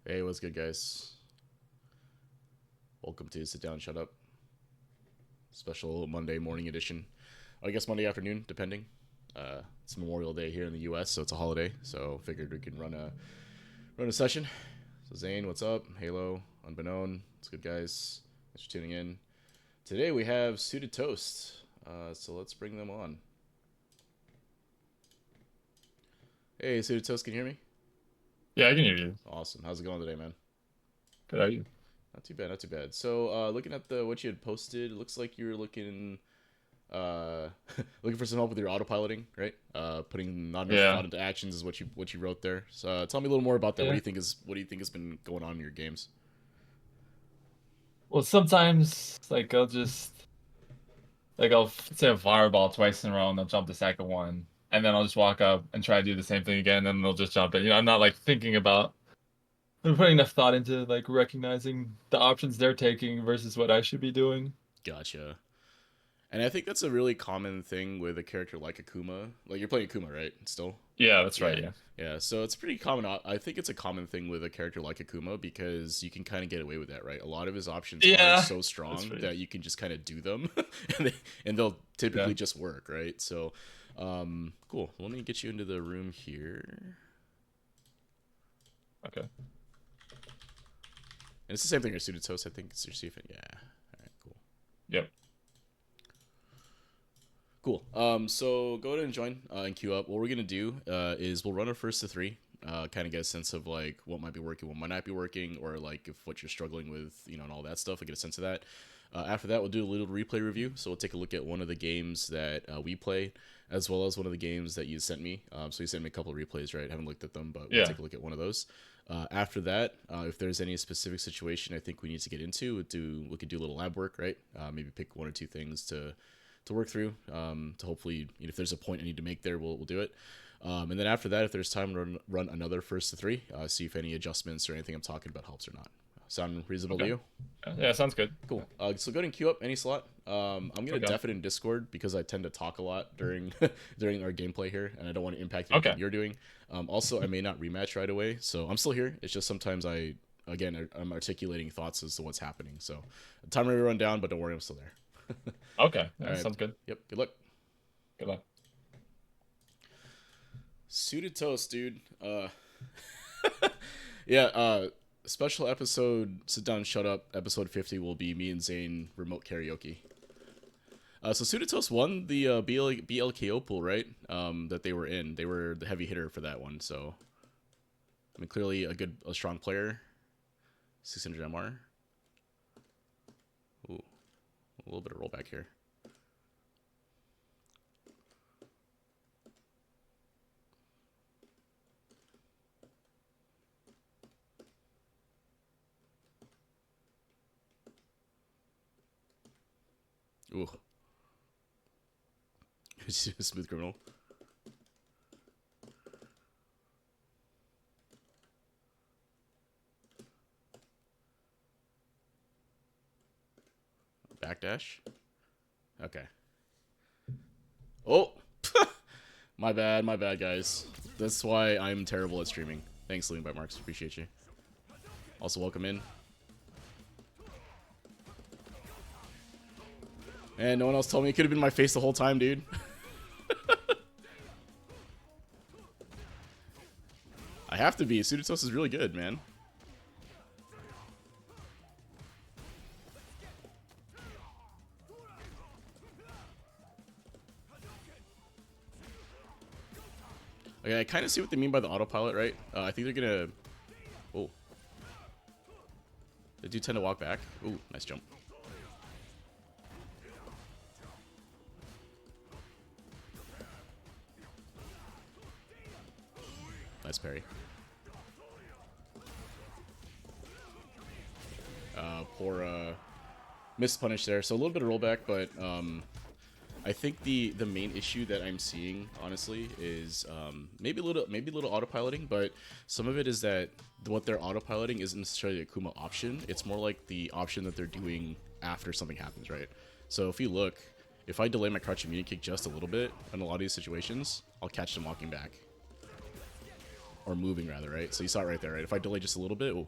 Hey, what's good, guys? Welcome to Sit Down, Shut Up. Special Monday morning edition. I guess Monday afternoon, depending. It's Memorial Day here in the U.S., so it's a holiday. So figured we can run a session. So Zane, what's up? Halo, Unbeknown, what's good, guys? Thanks for tuning in. Today we have Suited Toast. So let's bring them on. Hey, Suited Toast, can you hear me? Yeah, I can hear you. Awesome. How's it going today, man? Good, are you? Not too bad, not too bad. So, looking at the what you had posted, it looks like you were looking uh looking for some help with your autopiloting, right? Putting not enough thought Yeah. into actions is what you wrote there. So, tell me a little more about that. Yeah. What do you think has been going on in your games? Well, sometimes I'll say a fireball twice in a row and they'll jump the second one. And then I'll just walk up and try to do the same thing again, and they'll just jump it. I'm not like thinking about I'm putting enough thought into like recognizing the options they're taking versus what I should be doing. Gotcha. And I think that's a really common thing with a character like Akuma. Like you're playing Akuma, right? Still? Yeah, that's right, Yeah. yeah. Yeah, so it's pretty common. I think it's a common thing with a character like Akuma because you can kind of get away with that, right? A lot of his options are Yeah. so That's strong right. that you can just kind of do them, and they'll Yeah. typically just work, right? So, cool. Let me get you into the room here, Okay. and it's the same thing as Suited Toast. I think it's your CFN. Yeah. All right. Cool. Yep. Cool. So go ahead and join and queue up. What we're gonna do is we'll run our first to three. Kind of get a sense of like what might be working, what might not be working, or like if what you're struggling with, and all that stuff. I get a sense of that. After that, we'll do a little replay review. So we'll take a look at one of the games that we play, as well as one of the games that you sent me. So you sent me a couple of replays, right? I haven't looked at them, but we'll Yeah. take a look at one of those. After that, if there's any specific situation I think we need to get into, we could do a little lab work, right? Maybe pick one or two things to work through. To hopefully, if there's a point I need to make there, we'll do it. And then after that, if there's time, run another first to three. See if any adjustments or anything I'm talking about helps or not. Sound reasonable to Okay. you? Yeah, sounds good. Cool. Yeah. So go ahead and queue up any slot. I'm gonna Okay. def it in Discord because I tend to talk a lot during during our gameplay here, and I don't want to impact anything Okay. you're doing. Also, I may not rematch right away, so I'm still here. It's just sometimes I'm articulating thoughts as to what's happening. So time may run down, but don't worry, I'm still there. Okay. All Yeah, right. sounds good. Yep. Good luck. Good luck. Suited Toast, dude. Yeah. Special episode, Sit Down, Shut Up. Episode 50 will be me and Zane remote karaoke. So Suited Toast won the BLKO pool, right? That they were in. They were the heavy hitter for that one. So I mean, clearly a strong player. 600 MR. Ooh, a little bit of rollback here. Ooh, smooth criminal. Backdash. Okay. Oh, my bad, guys. That's why I'm terrible at streaming. Thanks, Lean by Marks. Appreciate you. Also, welcome in. And no one else told me it could have been my face the whole time, dude. I have to be. Suited Toast is really good, man. Okay, I kind of see what they mean by the autopilot, right? I think they're gonna. Oh, they do tend to walk back. Ooh, nice jump. Nice parry. Poor missed punish there. So a little bit of rollback, but I think the main issue that I'm seeing, honestly, is maybe a little autopiloting, but some of it is that what they're autopiloting isn't necessarily a Akuma option. It's more like the option that they're doing after something happens, right? So if you look, if I delay my crouch immunity kick just a little bit in a lot of these situations, I'll catch them walking back. or moving rather, right? So you saw it right there, right? If I delay just a little bit, ooh.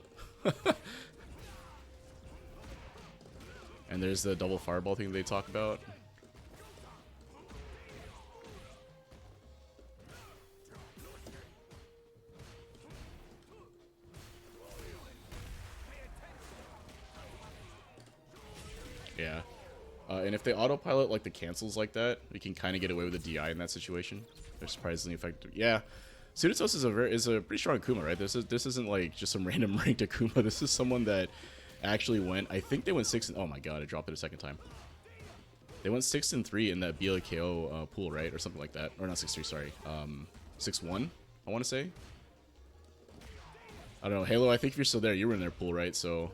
And there's the double fireball thing they talk about. Yeah. And if they autopilot like the cancels like that, we can kind of get away with a DI in that situation. They're surprisingly effective. Yeah. Suitedtoast is a pretty strong Akuma, right? This isn't like just some random ranked Akuma. This is someone that actually went. I think they went 6. Oh my god, I dropped it a second time. They went 6-3 in that BLKO pool, right, or something like that. Or not 6-3, sorry. 6-1. I want to say. I don't know, Halo. I think if you're still there, you were in their pool, right? So.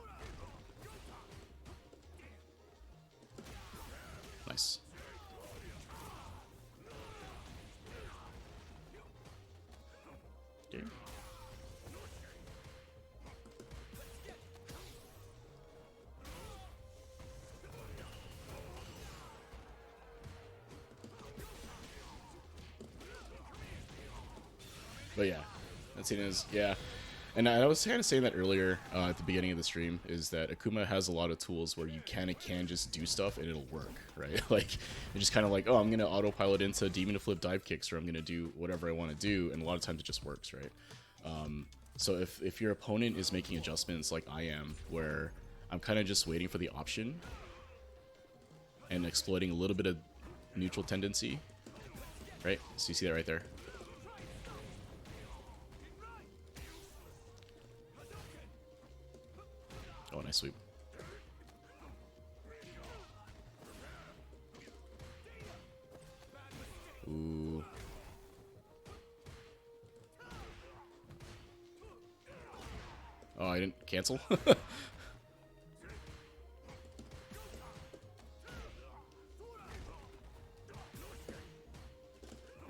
Nice. Okay. But yeah, that's it. Is yeah. And I was kind of saying that earlier at the beginning of the stream, is that Akuma has a lot of tools where you can just do stuff and it'll work, right? Like, you're just kind of like, oh, I'm going to autopilot into demon to flip dive kicks, or I'm going to do whatever I want to do, and a lot of times it just works, right? So if your opponent is making adjustments like I am, where I'm kind of just waiting for the option and exploiting a little bit of neutral tendency, right? So you see that right there? Oh, nice sweep. Ooh. Oh, I didn't cancel?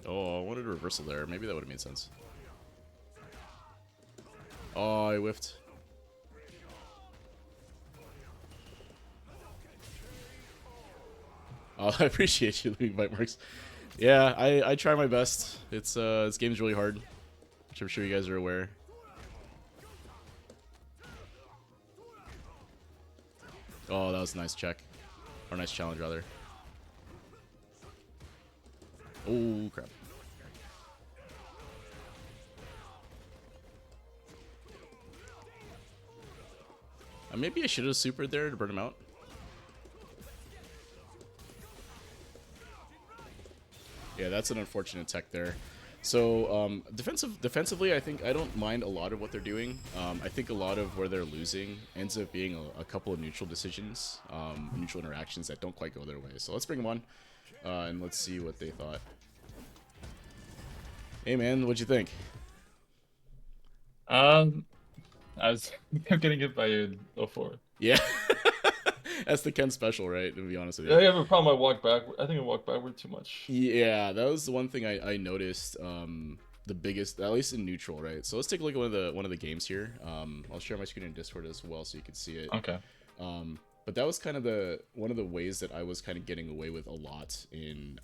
Oh, I wanted a reversal there. Maybe that would have made sense. Oh, I whiffed. Oh, I appreciate you leaving bite marks. Yeah, I try my best. It's this game's really hard, which I'm sure you guys are aware. Oh, that was a nice check. Or nice challenge, rather. Oh, crap. Maybe I should have supered there to burn him out. Yeah, that's an unfortunate tech there. So defensively, I think I don't mind a lot of what they're doing. I think a lot of where they're losing ends up being a couple of neutral decisions, neutral interactions that don't quite go their way. So let's bring them on, and let's see what they thought. Hey man, what'd you think? I was I'm getting hit by a 04. Yeah. That's the Ken special, right? To be honest with you. Yeah, I have a problem. I think I walk backward too much. Yeah, that was the one thing I noticed. The biggest, at least in neutral, right? So let's take a look at one of the games here. I'll share my screen in Discord as well, so you can see it. Okay. But that was kind of one of the ways that I was kind of getting away with a lot in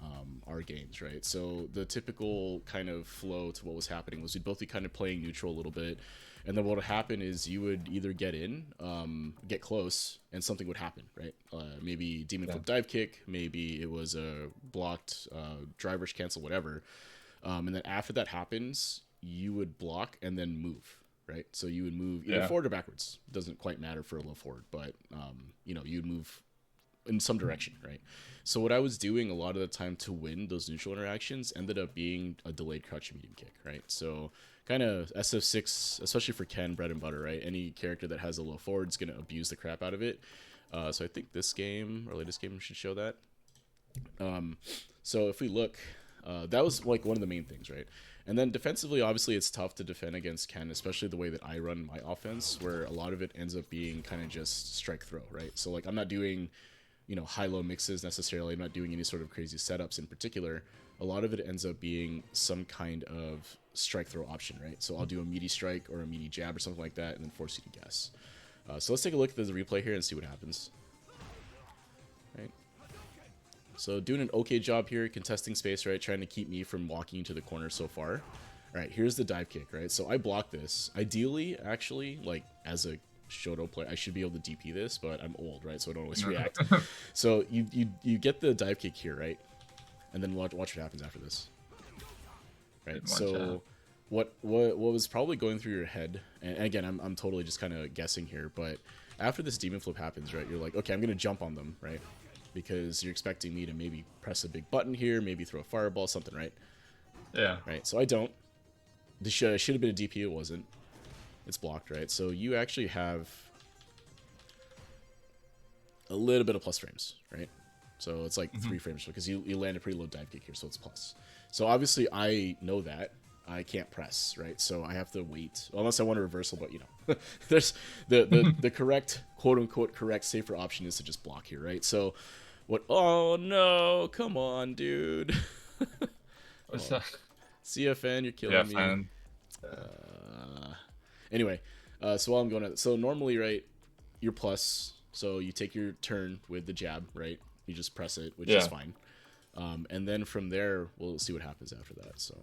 our games, right? So the typical kind of flow to what was happening was we'd both be kind of playing neutral a little bit, and then what would happen is you would either get in, get close, and something would happen, right? Maybe demon flip dive kick, maybe it was a blocked driver's cancel, whatever. And then after that happens, you would block and then move, right? So you would move either forward or backwards. It doesn't quite matter for a low forward, but you'd move in some direction, right? So what I was doing a lot of the time to win those neutral interactions ended up being a delayed crouch medium kick, right? So kind of SF6, especially for Ken, bread and butter, right? Any character that has a low forward is going to abuse the crap out of it. So I think this game, or latest game, should show that. So if we look, that was like one of the main things, right? And then defensively, obviously, it's tough to defend against Ken, especially the way that I run my offense, where a lot of it ends up being kind of just strike throw, right? So like I'm not doing, high-low mixes necessarily. I'm not doing any sort of crazy setups in particular. A lot of it ends up being some kind of strike throw option, right? So I'll do a meaty strike or a meaty jab or something like that, and then force you to guess. So let's take a look at the replay here and see what happens. Right. So doing an okay job here, contesting space, right? Trying to keep me from walking into the corner so far. All right, here's the dive kick, right? So I block this. Ideally, actually, like as a Shoto player, I should be able to DP this, but I'm old, right? So I don't always react. So you get the dive kick here, right? And then watch what happens after this. Right. So what was probably going through your head, and again, I'm totally just kind of guessing here, but after this demon flip happens, right, you're like, okay, I'm gonna jump on them, right? Because you're expecting me to maybe press a big button here, maybe throw a fireball, something, right? Yeah. Right. So I don't. This should have been a DP. It wasn't. It's blocked, right? So you actually have a little bit of plus frames, right? So it's like 3 frames because you land a pretty low dive kick here, so it's plus. So obviously I know that I can't press, right? So I have to wait unless I want a reversal, but you know, there's the correct, quote unquote correct safer option is to just block here, right? So what? Oh no! Come on, dude. What's that? CFN, you're killing me. Fan. Anyway, so while I'm going at so normally, right, you're plus, so you take your turn with the jab, right? You just press it, which is fine. And then from there, we'll see what happens after that. So.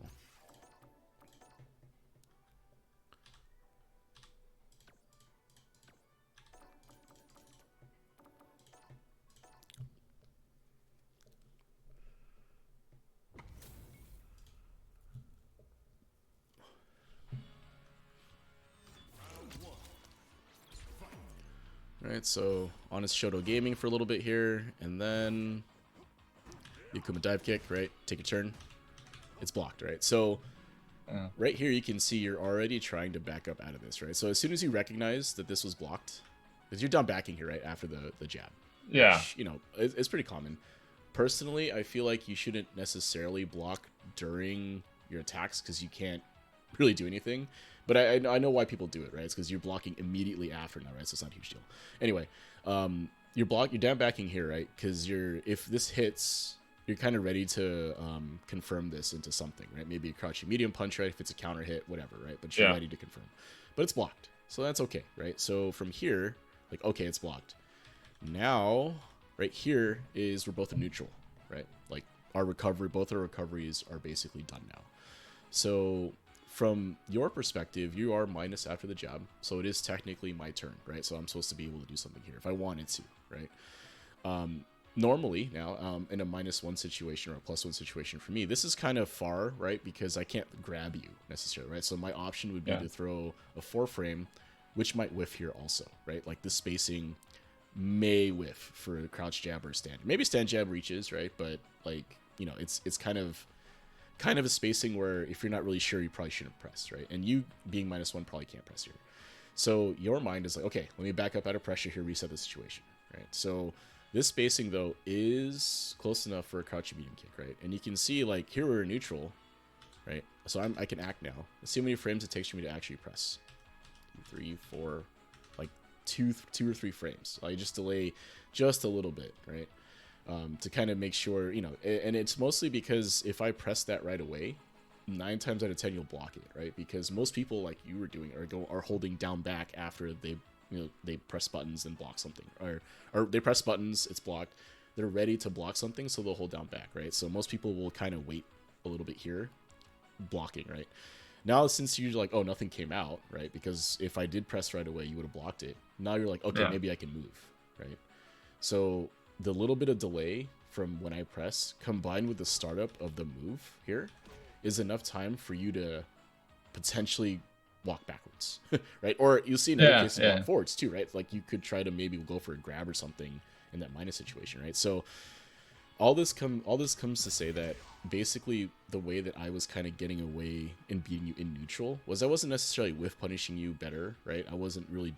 Alright, so Honest Shoto Gaming for a little bit here, and then Akuma dive kick, right? Take a turn. It's blocked, right? So right here you can see you're already trying to back up out of this, right? So as soon as you recognize that this was blocked, because you're done backing here, right? After the jab. Yeah. Which, you know, it's pretty common. Personally, I feel like you shouldn't necessarily block during your attacks because you can't really do anything. But I know why people do it, right? It's because you're blocking immediately after now, right? So it's not a huge deal. Anyway, you're down backing here, right? Because if this hits, you're kind of ready to confirm this into something, right? Maybe a crouching medium punch, right? If it's a counter hit, whatever, right? But you're ready to confirm. But it's blocked, so that's okay, right? So from here, like, okay, it's blocked. Now, right here is we're both in neutral, right? Like both our recoveries are basically done now. So from your perspective, you are minus after the jab, so it is technically my turn, right? So I'm supposed to be able to do something here if I wanted to, right? Normally now, in a -1 situation or a +1 situation for me, this is kind of far, right? Because I can't grab you necessarily, right? So my option would be to throw a 4-frame, which might whiff here also, right? Like the spacing may whiff for a crouch jab or stand. Maybe stand jab reaches, right? But like, you know, it's kind of a spacing where if you're not really sure, you probably shouldn't press, right? And you being -1 probably can't press here. So your mind is like, okay, let me back up out of pressure here, reset the situation, right? So this spacing though is close enough for a crouch medium kick, right? And you can see like here we're neutral, right? So I can act now. Let's see how many frames it takes for me to actually press. 2, 3, 4, like two or three frames. I just delay just a little bit, right? To kind of make sure, you know, and it's mostly because if I press that right away, 9 times out of 10 you'll block it, right? Because most people, like you were doing, are holding down back after they press buttons and block something, or they press buttons, it's blocked. They're ready to block something, so they'll hold down back, right? So most people will kind of wait a little bit here, blocking, right? Now, since you're like, oh, nothing came out, right? Because if I did press right away, you would have blocked it. Now you're like, okay, maybe I can move, right? So the little bit of delay from when I press combined with the startup of the move here is enough time for you to potentially walk backwards, right? Or you'll see in other cases walk forwards too, right? Like you could try to maybe go for a grab or something in that minus situation, right? So all this comes to say that basically the way that I was kind of getting away and beating you in neutral was I wasn't necessarily whiff punishing you better, right? I wasn't really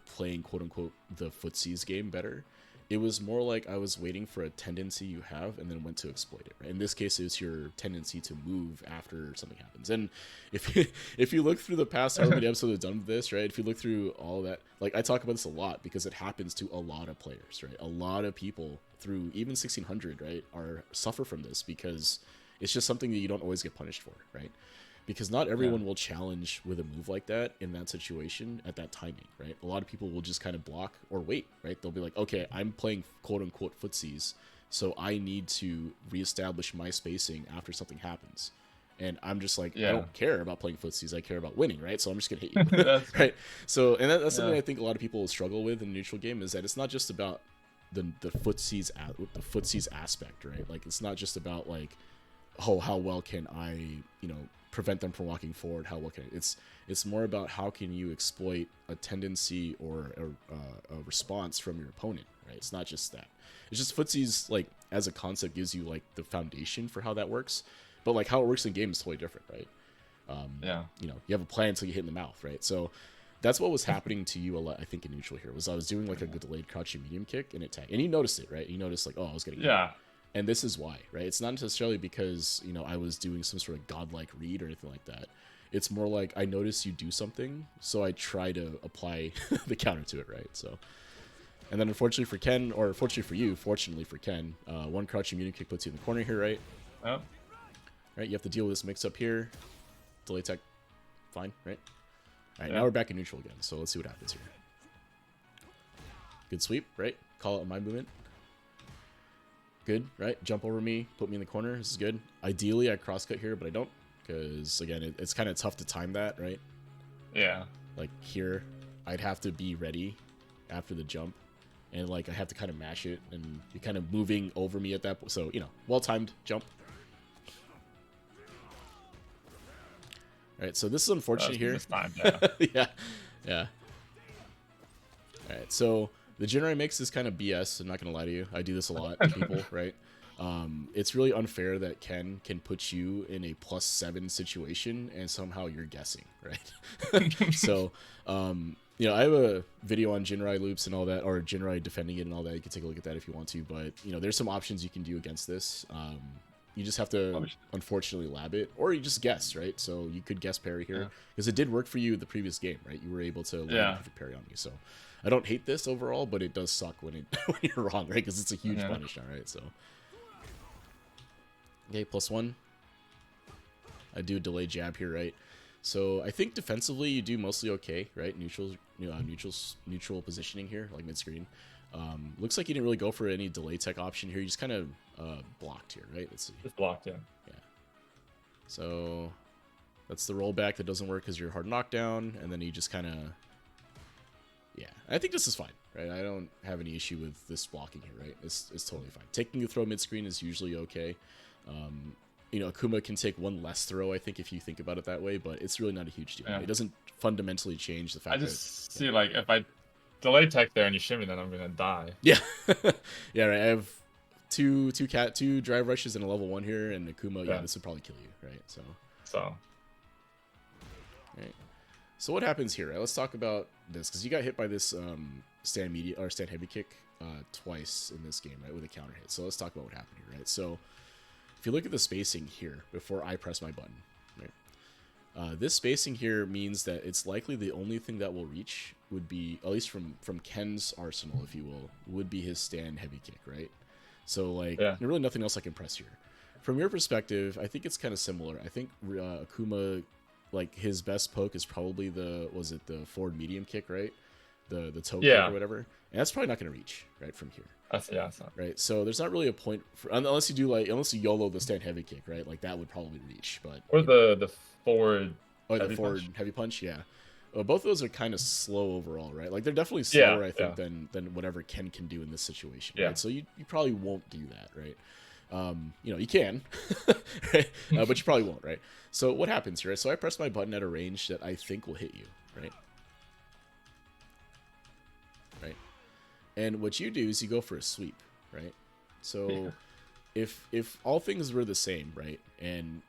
playing quote unquote the footsies game better. It was more like I was waiting for a tendency you have and then went to exploit it. Right? In this case, it's your tendency to move after something happens. And if you look through the past however many episodes I've done with this, right? If you look through all that, like I talk about this a lot because it happens to a lot of players, right? A lot of people through even 1600, right, suffer from this because it's just something that you don't always get punished for, right? Because not everyone will challenge with a move like that in that situation at that timing, right? A lot of people will just kind of block or wait, right? They'll be like, okay, I'm playing quote-unquote footsies, so I need to reestablish my spacing after something happens. And I'm just like, I Yeah. don't care about playing footsies. I care about winning, right? So I'm just gonna hit you, That's right? So, and that's something yeah. I think a lot of people struggle with in a neutral game, is that it's not just about the footsies aspect, right? Like, it's not just about like, oh, how well can I, prevent them from walking forward? How well can I? It's more about how can you exploit a tendency or a response from your opponent, right? It's not just that. It's just footsies, like, as a concept, gives you like the foundation for how that works, but like how it works in game is totally different, right? Yeah. You have a plan until you hit in the mouth, right? So that's what was happening to you a lot, I think, in neutral here. Was I was doing like a good delayed crouching medium kick and it tagged, and you noticed it, right? You noticed like, oh, I was getting hit. Yeah. And this is why, right? It's not necessarily because, I was doing some sort of godlike read or anything like that. It's more like I notice you do something, so I try to apply the counter to it, right? So, and then unfortunately for Ken, or fortunately for you, fortunately for Ken, one crouching medium kick puts you in the corner here, right? Oh. Right, you have to deal with this mix up here. Delay tech, fine, right? All right, Yeah. now we're back in neutral again, so let's see what happens here. Good sweep, right? Call out my movement. Good, right? Jump over me, put me in the corner. This is good. Ideally, I crosscut here, but I don't, because again, it's kind of tough to time that, right? Yeah. Like here, I'd have to be ready after the jump, and like I have to kind of mash it, and you're kind of moving over me at that point. So well-timed jump. All right, so this is unfortunate here. Mistimed, yeah. yeah, yeah. All right, so the Jinrai mix is kind of BS. I'm not gonna lie to you. I do this a lot to people, right? It's really unfair that Ken can put you in a +7 situation and somehow you're guessing, right? So, I have a video on Jinrai loops and all that, or Jinrai defending it and all that. You can take a look at that if you want to, but there's some options you can do against this. You just have to, unfortunately, lab it, or you just guess, right? So you could guess parry here, because it did work for you the previous game, right? You were able to land a perfect parry on me. So I don't hate this overall, but it does suck when when you're wrong, right? Because it's a huge punish now, right? So okay, +1. I do a delay jab here, right? So I think defensively you do mostly okay, right? Neutral positioning here, like mid screen. Looks like you didn't really go for any delay tech option here. You just kind of blocked here, right? Let's see. Just blocked, yeah. Yeah. So that's the rollback that doesn't work because you're hard knockdown, and then you just kind of, yeah. I think this is fine, right? I don't have any issue with this blocking here, right? It's totally fine. Taking the throw mid screen is usually okay. Akuma can take one less throw, I think, if you think about it that way, but it's really not a huge deal. Yeah. It doesn't fundamentally change the fact that... I just see, like, if I delay tech there and you shimmy, then I'm going to die. Yeah. Yeah, right. I have two drive rushes and a level 1 here, and Akuma, yeah, this would probably kill you, right? So. Right. So what happens here, right? Let's talk about this, because you got hit by this stand heavy kick twice in this game, right, with a counter hit. So let's talk about what happened here, right? So if you look at the spacing here before I press my button, right, this spacing here means that it's likely the only thing that will reach would be, at least from Ken's arsenal, if you will, would be his stand heavy kick, right? So like, there's really nothing else I can press here. From your perspective, I think it's kind of similar. I think Akuma, like, his best poke is probably the forward medium kick, right? The toe kick or whatever, and that's probably not going to reach right from here. That's not. Right, so there's not really a point for, unless you YOLO the stand heavy kick, right? Like that would probably reach, but or the forward. The forward heavy punch, yeah. Both of those are kind of slow overall, right? Like they're definitely slower, I think, than whatever Ken can do in this situation. Right? So you probably won't do that, right? You can, right? But you probably won't, right? So what happens here? So I press my button at a range that I think will hit you, right? Right. And what you do is you go for a sweep, right? So if all things were the same, right? And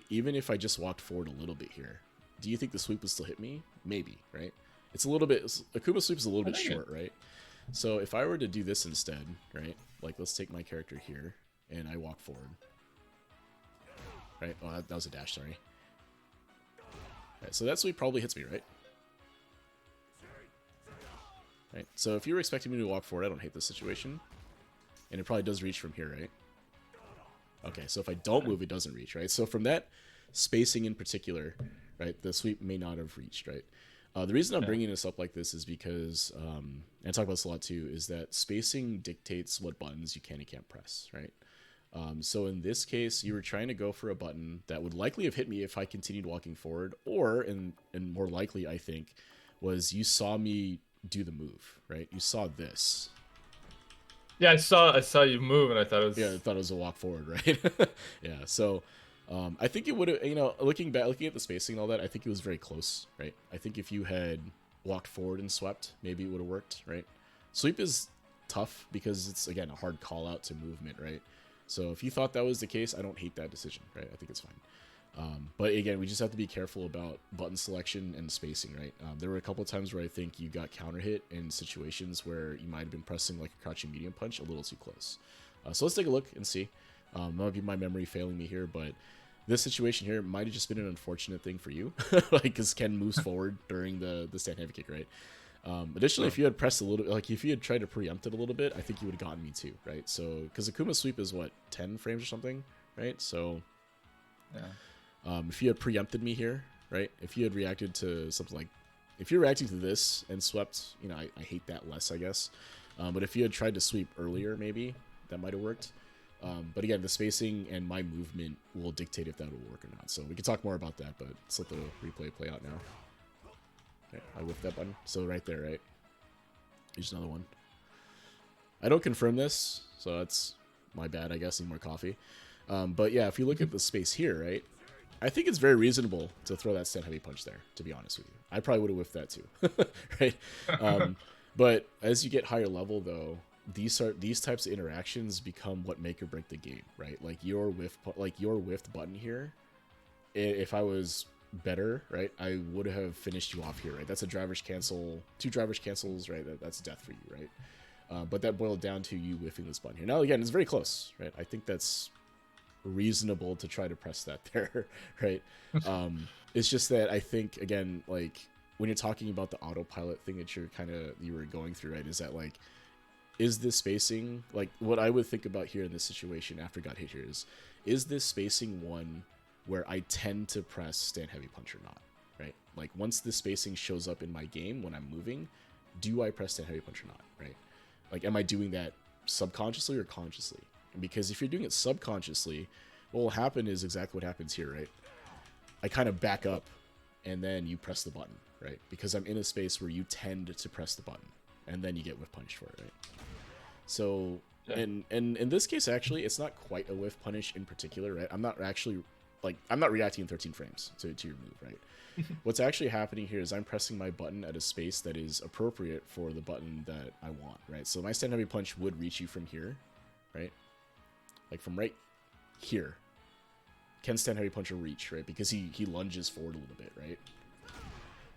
even if I just walked forward a little bit here, do you think the sweep would still hit me? Maybe, right? It's a little bit, Akuma sweep is a little bit short, right? So if I were to do this instead, right? Like, let's take my character here and I walk forward. Right? Oh, that was a dash, sorry. Right, so that sweep probably hits me, right? Right. So if you were expecting me to walk forward, I don't hate this situation. And it probably does reach from here, right? Okay, so if I don't move, it doesn't reach, right? So from that spacing in particular, right, the sweep may not have reached, right? The reason I'm bringing this up like this is because, and I talk about this a lot too, is that spacing dictates what buttons you can and can't press, right? So in this case, you were trying to go for a button that would likely have hit me if I continued walking forward, or and more likely, I think, was you saw me do the move, right? You saw this. Yeah, I saw you move, and I thought it Yeah, I was. thought it was a walk forward, right? Yeah, so I think it would have, looking back, looking at the spacing and all that, I think it was very close, right? I think if you had walked forward and swept, maybe it would have worked, right? Sweep is tough because it's, again, a hard call out to movement, right? So if you thought that was the case, I don't hate that decision, right? I think it's fine. But again, we just have to be careful about button selection and spacing, right? There were a couple of times where I think you got counter hit in situations where you might have been pressing like a crouching medium punch a little too close. So let's take a look and see. Might be my memory failing me here, but this situation here might have just been an unfortunate thing for you, like because Ken moves forward during the stand heavy kick, right? Additionally, if you had pressed a little bit, like if you had tried to preempt it a little bit, I think you would have gotten me too, right? So because Akuma sweep is what, 10 frames or something, right? So Yeah. if you had preempted me here, right? If you had reacted to something like, if you're reacting to this and swept, I hate that less, I guess. But if you had tried to sweep earlier, maybe that might have worked. But again, the spacing and my movement will dictate if that will work or not. So we can talk more about that, but let's let the replay play out now. Okay, I whiffed that button. So right there, right? Here's another one. I don't confirm this, so that's my bad, I guess. Need more coffee. But yeah, if you look at the space here, right? I think it's very reasonable to throw that stand heavy punch there, to be honest with you. I probably would have whiffed that too, right? But as you get higher level, though, these types of interactions become what make or break the game, right? Like your whiffed button here. If I was better, right, I would have finished you off here, right? That's a driver's cancel, 2 driver's cancels, right? That's death for you, right? But that boiled down to you whiffing this button here. Now again, it's very close, right? I think that's reasonable to try to press that there, right? It's just that I think, again, like when you're talking about the autopilot thing that you were going through, right, is that like, is this spacing, like what I would think about here in this situation after got hit here is this spacing one where I tend to press stand heavy punch or not, right? Like once the spacing shows up in my game when I'm moving, do I press stand heavy punch or not, right? Like am I doing that subconsciously or consciously? Because if you're doing it subconsciously, what will happen is exactly what happens here, right? I kind of back up and then you press the button, right? Because I'm in a space where you tend to press the button and then you get whiff punished for it, right? So, Yeah. and in this case, actually, it's not quite a whiff punish in particular, right? I'm not reacting in 13 frames to your move, right? What's actually happening here is I'm pressing my button at a space that is appropriate for the button that I want, right? So my stand heavy punch would reach you from here, right? Like from right here. Can stand heavy punch a reach, right? Because he lunges forward a little bit, right?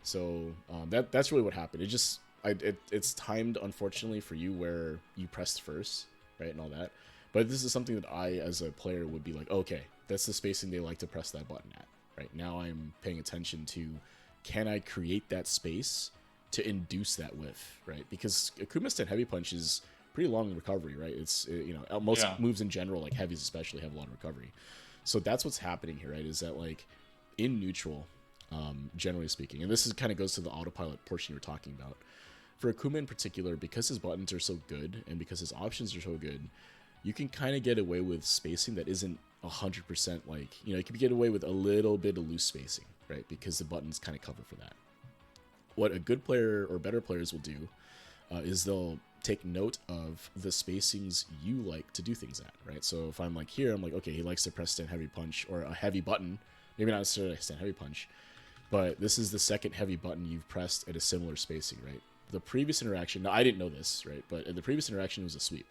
So that's really what happened. It's timed, unfortunately, for you where you pressed first, right, and all that. But this is something that I, as a player, would be like, okay, that's the spacing they like to press that button at, right? Now I'm paying attention to, can I create that space to induce that whiff, right? Because Akuma stand heavy punch is pretty long in recovery, right? It's, most moves in general, like heavies especially, have a lot of recovery. So that's what's happening here, right? Is that like in neutral, generally speaking, and this is kind of goes to the autopilot portion you were talking about. For Akuma in particular, because his buttons are so good and because his options are so good, you can kind of get away with spacing that isn't 100% like, you can get away with a little bit of loose spacing, right? Because the buttons kind of cover for that. What a good player or better players will do is they'll take note of the spacings you like to do things at, right? So if I'm like here, I'm like, okay, he likes to press stand heavy punch or a heavy button, maybe not necessarily a stand heavy punch, but this is the second heavy button you've pressed at a similar spacing, right? The previous interaction, now I didn't know this, right? But in the previous interaction, it was a sweep.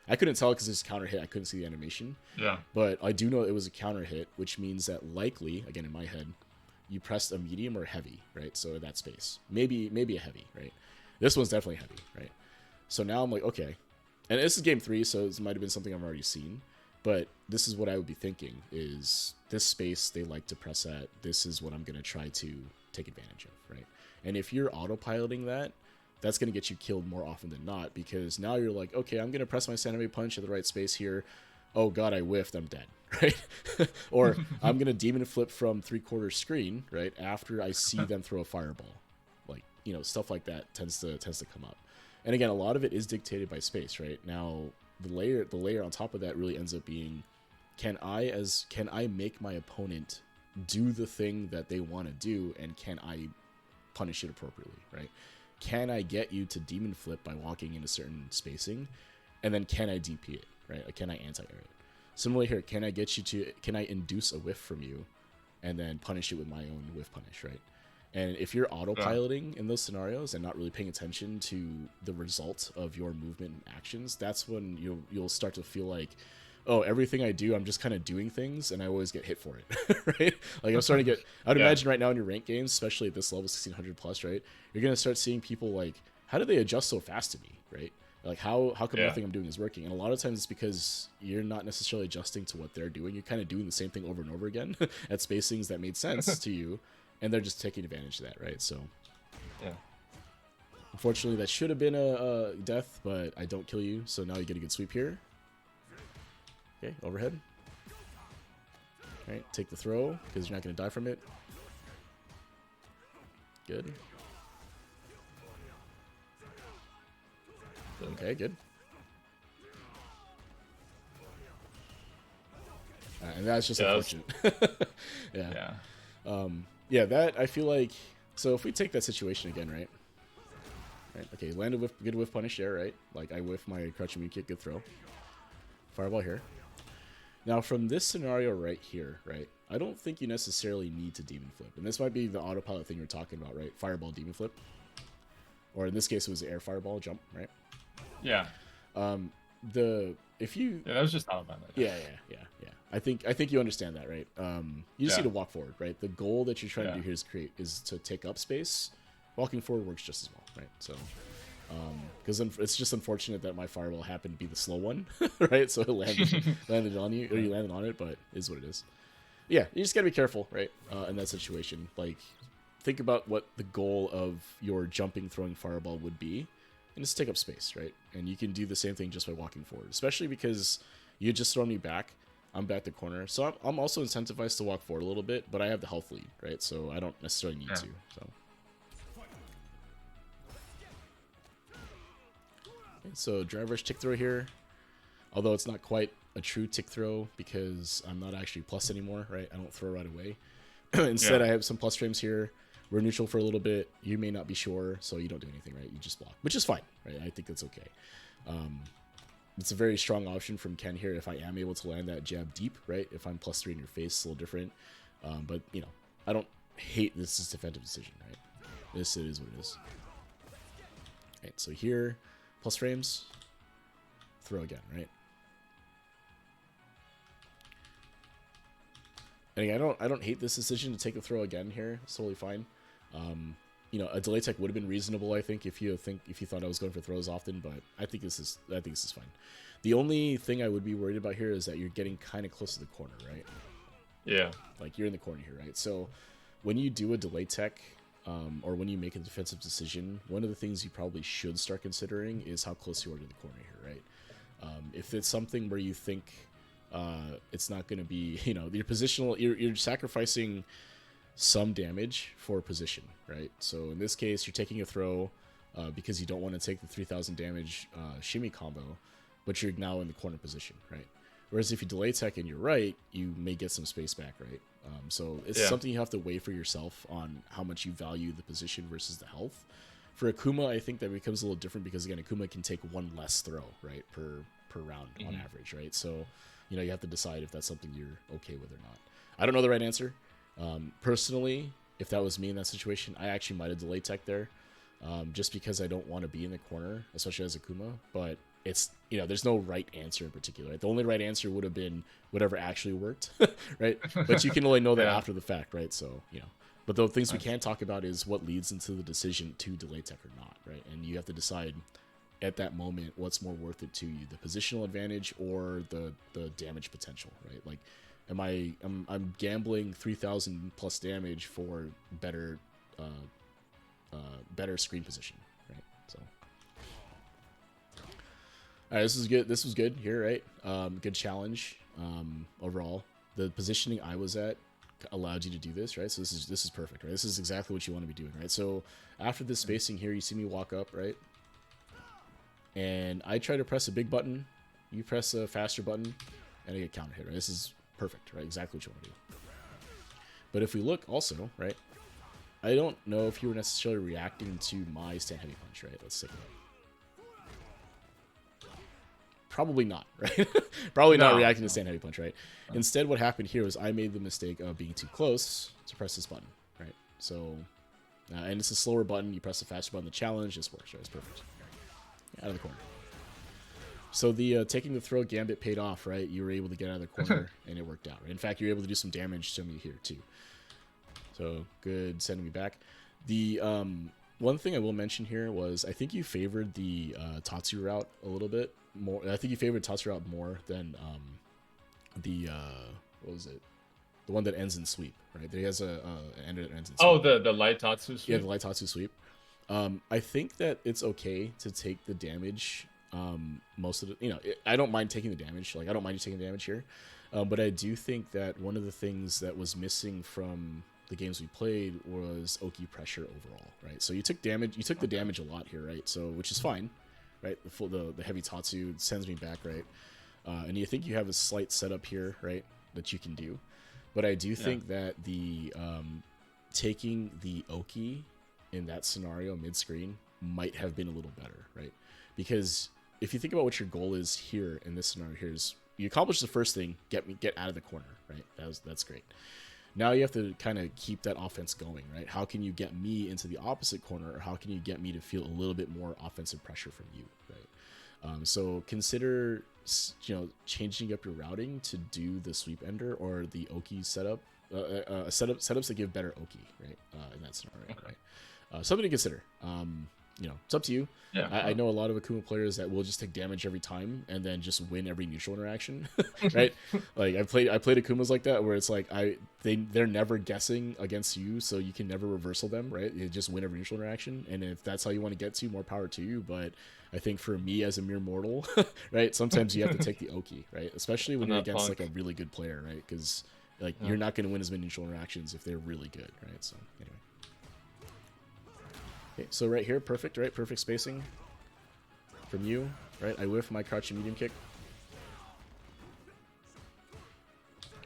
I couldn't tell because it's counter hit. I couldn't see the animation. Yeah. But I do know it was a counter hit, which means that likely, again in my head, you pressed a medium or heavy, right? So that space, maybe a heavy, right? This one's definitely heavy, right? So now I'm like, okay, and this is game 3, so this might have been something I've already seen, but this is what I would be thinking: is this space they like to press at? This is what I'm gonna try to take advantage of, right? And if you're autopiloting that, that's going to get you killed more often than not, because now you're like, okay, I'm going to press my stand heavy punch at the right space here. Oh god, I whiffed, I'm dead, right? Or I'm going to demon flip from 3/4 screen, right, after I see them throw a fireball. Like, stuff like that tends to come up. And again, a lot of it is dictated by space, right? Now, the layer on top of that really ends up being can I make my opponent do the thing that they want to do, and can I punish it appropriately, right? Can I get you to demon flip by walking in a certain spacing, and then can I DP it, right? Like, can I anti-air it? Similarly here, can I induce a whiff from you, and then punish it with my own whiff punish, right? And if you're autopiloting in those scenarios and not really paying attention to the result of your movement and actions, that's when you'll start to feel like, oh, everything I do, I'm just kind of doing things, and I always get hit for it, right? Like, I'm starting to get, I'd imagine right now in your rank games, especially at this level, 1600 plus, right? You're going to start seeing people like, how do they adjust so fast to me, right? Like, how come nothing I'm doing is working? And a lot of times it's because you're not necessarily adjusting to what they're doing. You're kind of doing the same thing over and over again at spacings that made sense to you, and they're just taking advantage of that, right? So, unfortunately, that should have been a death, but I don't kill you, so now you get a good sweep here. Okay, overhead. All right, take the throw, because you're not going to die from it. Good. Okay, good. And that's just unfortunate. Yeah, that, I feel like, so if we take that situation again, right? Right, okay, landed with good whiff punish there, right? Like, I whiff my crouching mute kick, good throw. Fireball here. Now, from this scenario right here, right, I don't think you necessarily need to demon flip. And this might be the autopilot thing you're talking about, right? Fireball, demon flip. Or in this case, it was air fireball, jump, right? Yeah. If you... Yeah, that was just autopilot. Yeah. I think you understand that, right? You just need to walk forward, right? The goal that you're trying to do here is to take up space. Walking forward works just as well, right? So... because it's just unfortunate that my fireball happened to be the slow one, right? So it landed on you, or you landed on it, but it is what it is. Yeah, you just gotta be careful, right? In that situation, like, think about what the goal of your jumping, throwing fireball would be, and just take up space, right? And you can do the same thing just by walking forward, especially because you just thrown me back. I'm back the corner, so I'm also incentivized to walk forward a little bit, but I have the health lead, right? So I don't necessarily need to. So driver's tick throw here, although it's not quite a true tick throw because I'm not actually plus anymore, right? I don't throw right away. Instead, I have some plus frames here. We're neutral for a little bit. You may not be sure, so you don't do anything, right? You just block, which is fine, right? I think that's okay. It's a very strong option from Ken here if I am able to land that jab deep, right? If I'm +3 in your face, it's a little different. But, you know, I don't hate this defensive decision, right? This is what it is. Right, so here... plus frames, throw again, right? And again, I don't hate this decision to take a throw again here. It's totally fine. You know, a delay tech would have been reasonable, I think, if you thought I was going for throws often, but I think this is fine. The only thing I would be worried about here is that you're getting kind of close to the corner, right? Yeah. Like, you're in the corner here, right? So when you do a delay tech, or when you make a defensive decision, one of the things you probably should start considering is how close you are to the corner here, right? If it's something where you think it's not going to be, you know, your positional, you're sacrificing some damage for position, right? So in this case, you're taking a throw because you don't want to take the 3,000 damage shimmy combo, but you're now in the corner position, right? Whereas if you delay tech and you're right, you may get some space back, right? So it's something you have to weigh for yourself on how much you value the position versus the health. For Akuma, I think that becomes a little different because, again, Akuma can take one less throw, right, per round on average, right? So, you know, you have to decide if that's something you're okay with or not. I don't know the right answer. Personally, if that was me in that situation, I actually might have delay tech there, just because I don't want to be in the corner, especially as Akuma, but it's, you know, there's no right answer in particular. Right? The only right answer would have been whatever actually worked, right? But you can only know that after the fact, right? So, you know, but the things we can talk about is what leads into the decision to delay tech or not, right? And you have to decide at that moment what's more worth it to you, the positional advantage or the damage potential, right? Like, I'm gambling 3,000 plus damage for better screen position, right? So. All right, this is good. This was good here, right? Good challenge overall. The positioning I was at allowed you to do this, right? So this is perfect, right? This is exactly what you want to be doing, right? So after this spacing here, you see me walk up, right? And I try to press a big button. You press a faster button. and I get counter hit, right? This is perfect, right? Exactly what you want to do. But if we look also, right, I don't know if you were necessarily reacting to my stand heavy punch, right? Let's take a look. Probably not, right? Probably not reacting to stand heavy punch, right? Instead, what happened here was I made the mistake of being too close to press this button, right? So, and it's a slower button. You press the faster button. The challenge just works, right? It's perfect. Out of the corner. So the taking the throw gambit paid off, right? You were able to get out of the corner, and it worked out. Right? In fact, you were able to do some damage to me here too. So good sending me back. The one thing I will mention here was I think you favored the Tatsu route a little bit more. I think you favored Tatsu route more than the what was it? The one that ends in sweep, right? There has a end that ends in sweep. Oh, the light Tatsu sweep. Yeah, the light Tatsu sweep. I think that it's okay to take the damage. Most of the, I don't mind taking the damage. Like I don't mind you taking the damage here, but I do think that one of the things that was missing from the games we played was Oki pressure overall, right? So you took damage. You took the damage a lot here, right? So which is fine, right? The heavy Tatsu sends me back, right? And you think you have a slight setup here, right? That you can do, but I do think that the taking the Oki in that scenario mid-screen might have been a little better, right? Because if you think about what your goal is here in this scenario, here's you accomplish the first thing, get out of the corner, right? That's great. Now you have to kind of keep that offense going, right? How can you get me into the opposite corner, or how can you get me to feel a little bit more offensive pressure from you, right? So consider, changing up your routing to do the sweep ender or the Oki setup, setups that give better Oki, right? In that scenario, right? Something to consider. It's up to you. Yeah, I know a lot of Akuma players that will just take damage every time and then just win every neutral interaction, right? Like I played Akumas like that where it's like they're never guessing against you, so you can never reversal them, right? You just win every neutral interaction, and if that's how you want to get to, more power to you. But I think for me as a mere mortal, right, sometimes you have to take the Oki, right? Especially when you're against like a really good player, right? Because like you're not going to win as many neutral interactions if they're really good, right? So anyway. Okay, so right here, perfect, right? Perfect spacing from you, right? I whiff my crouching medium kick.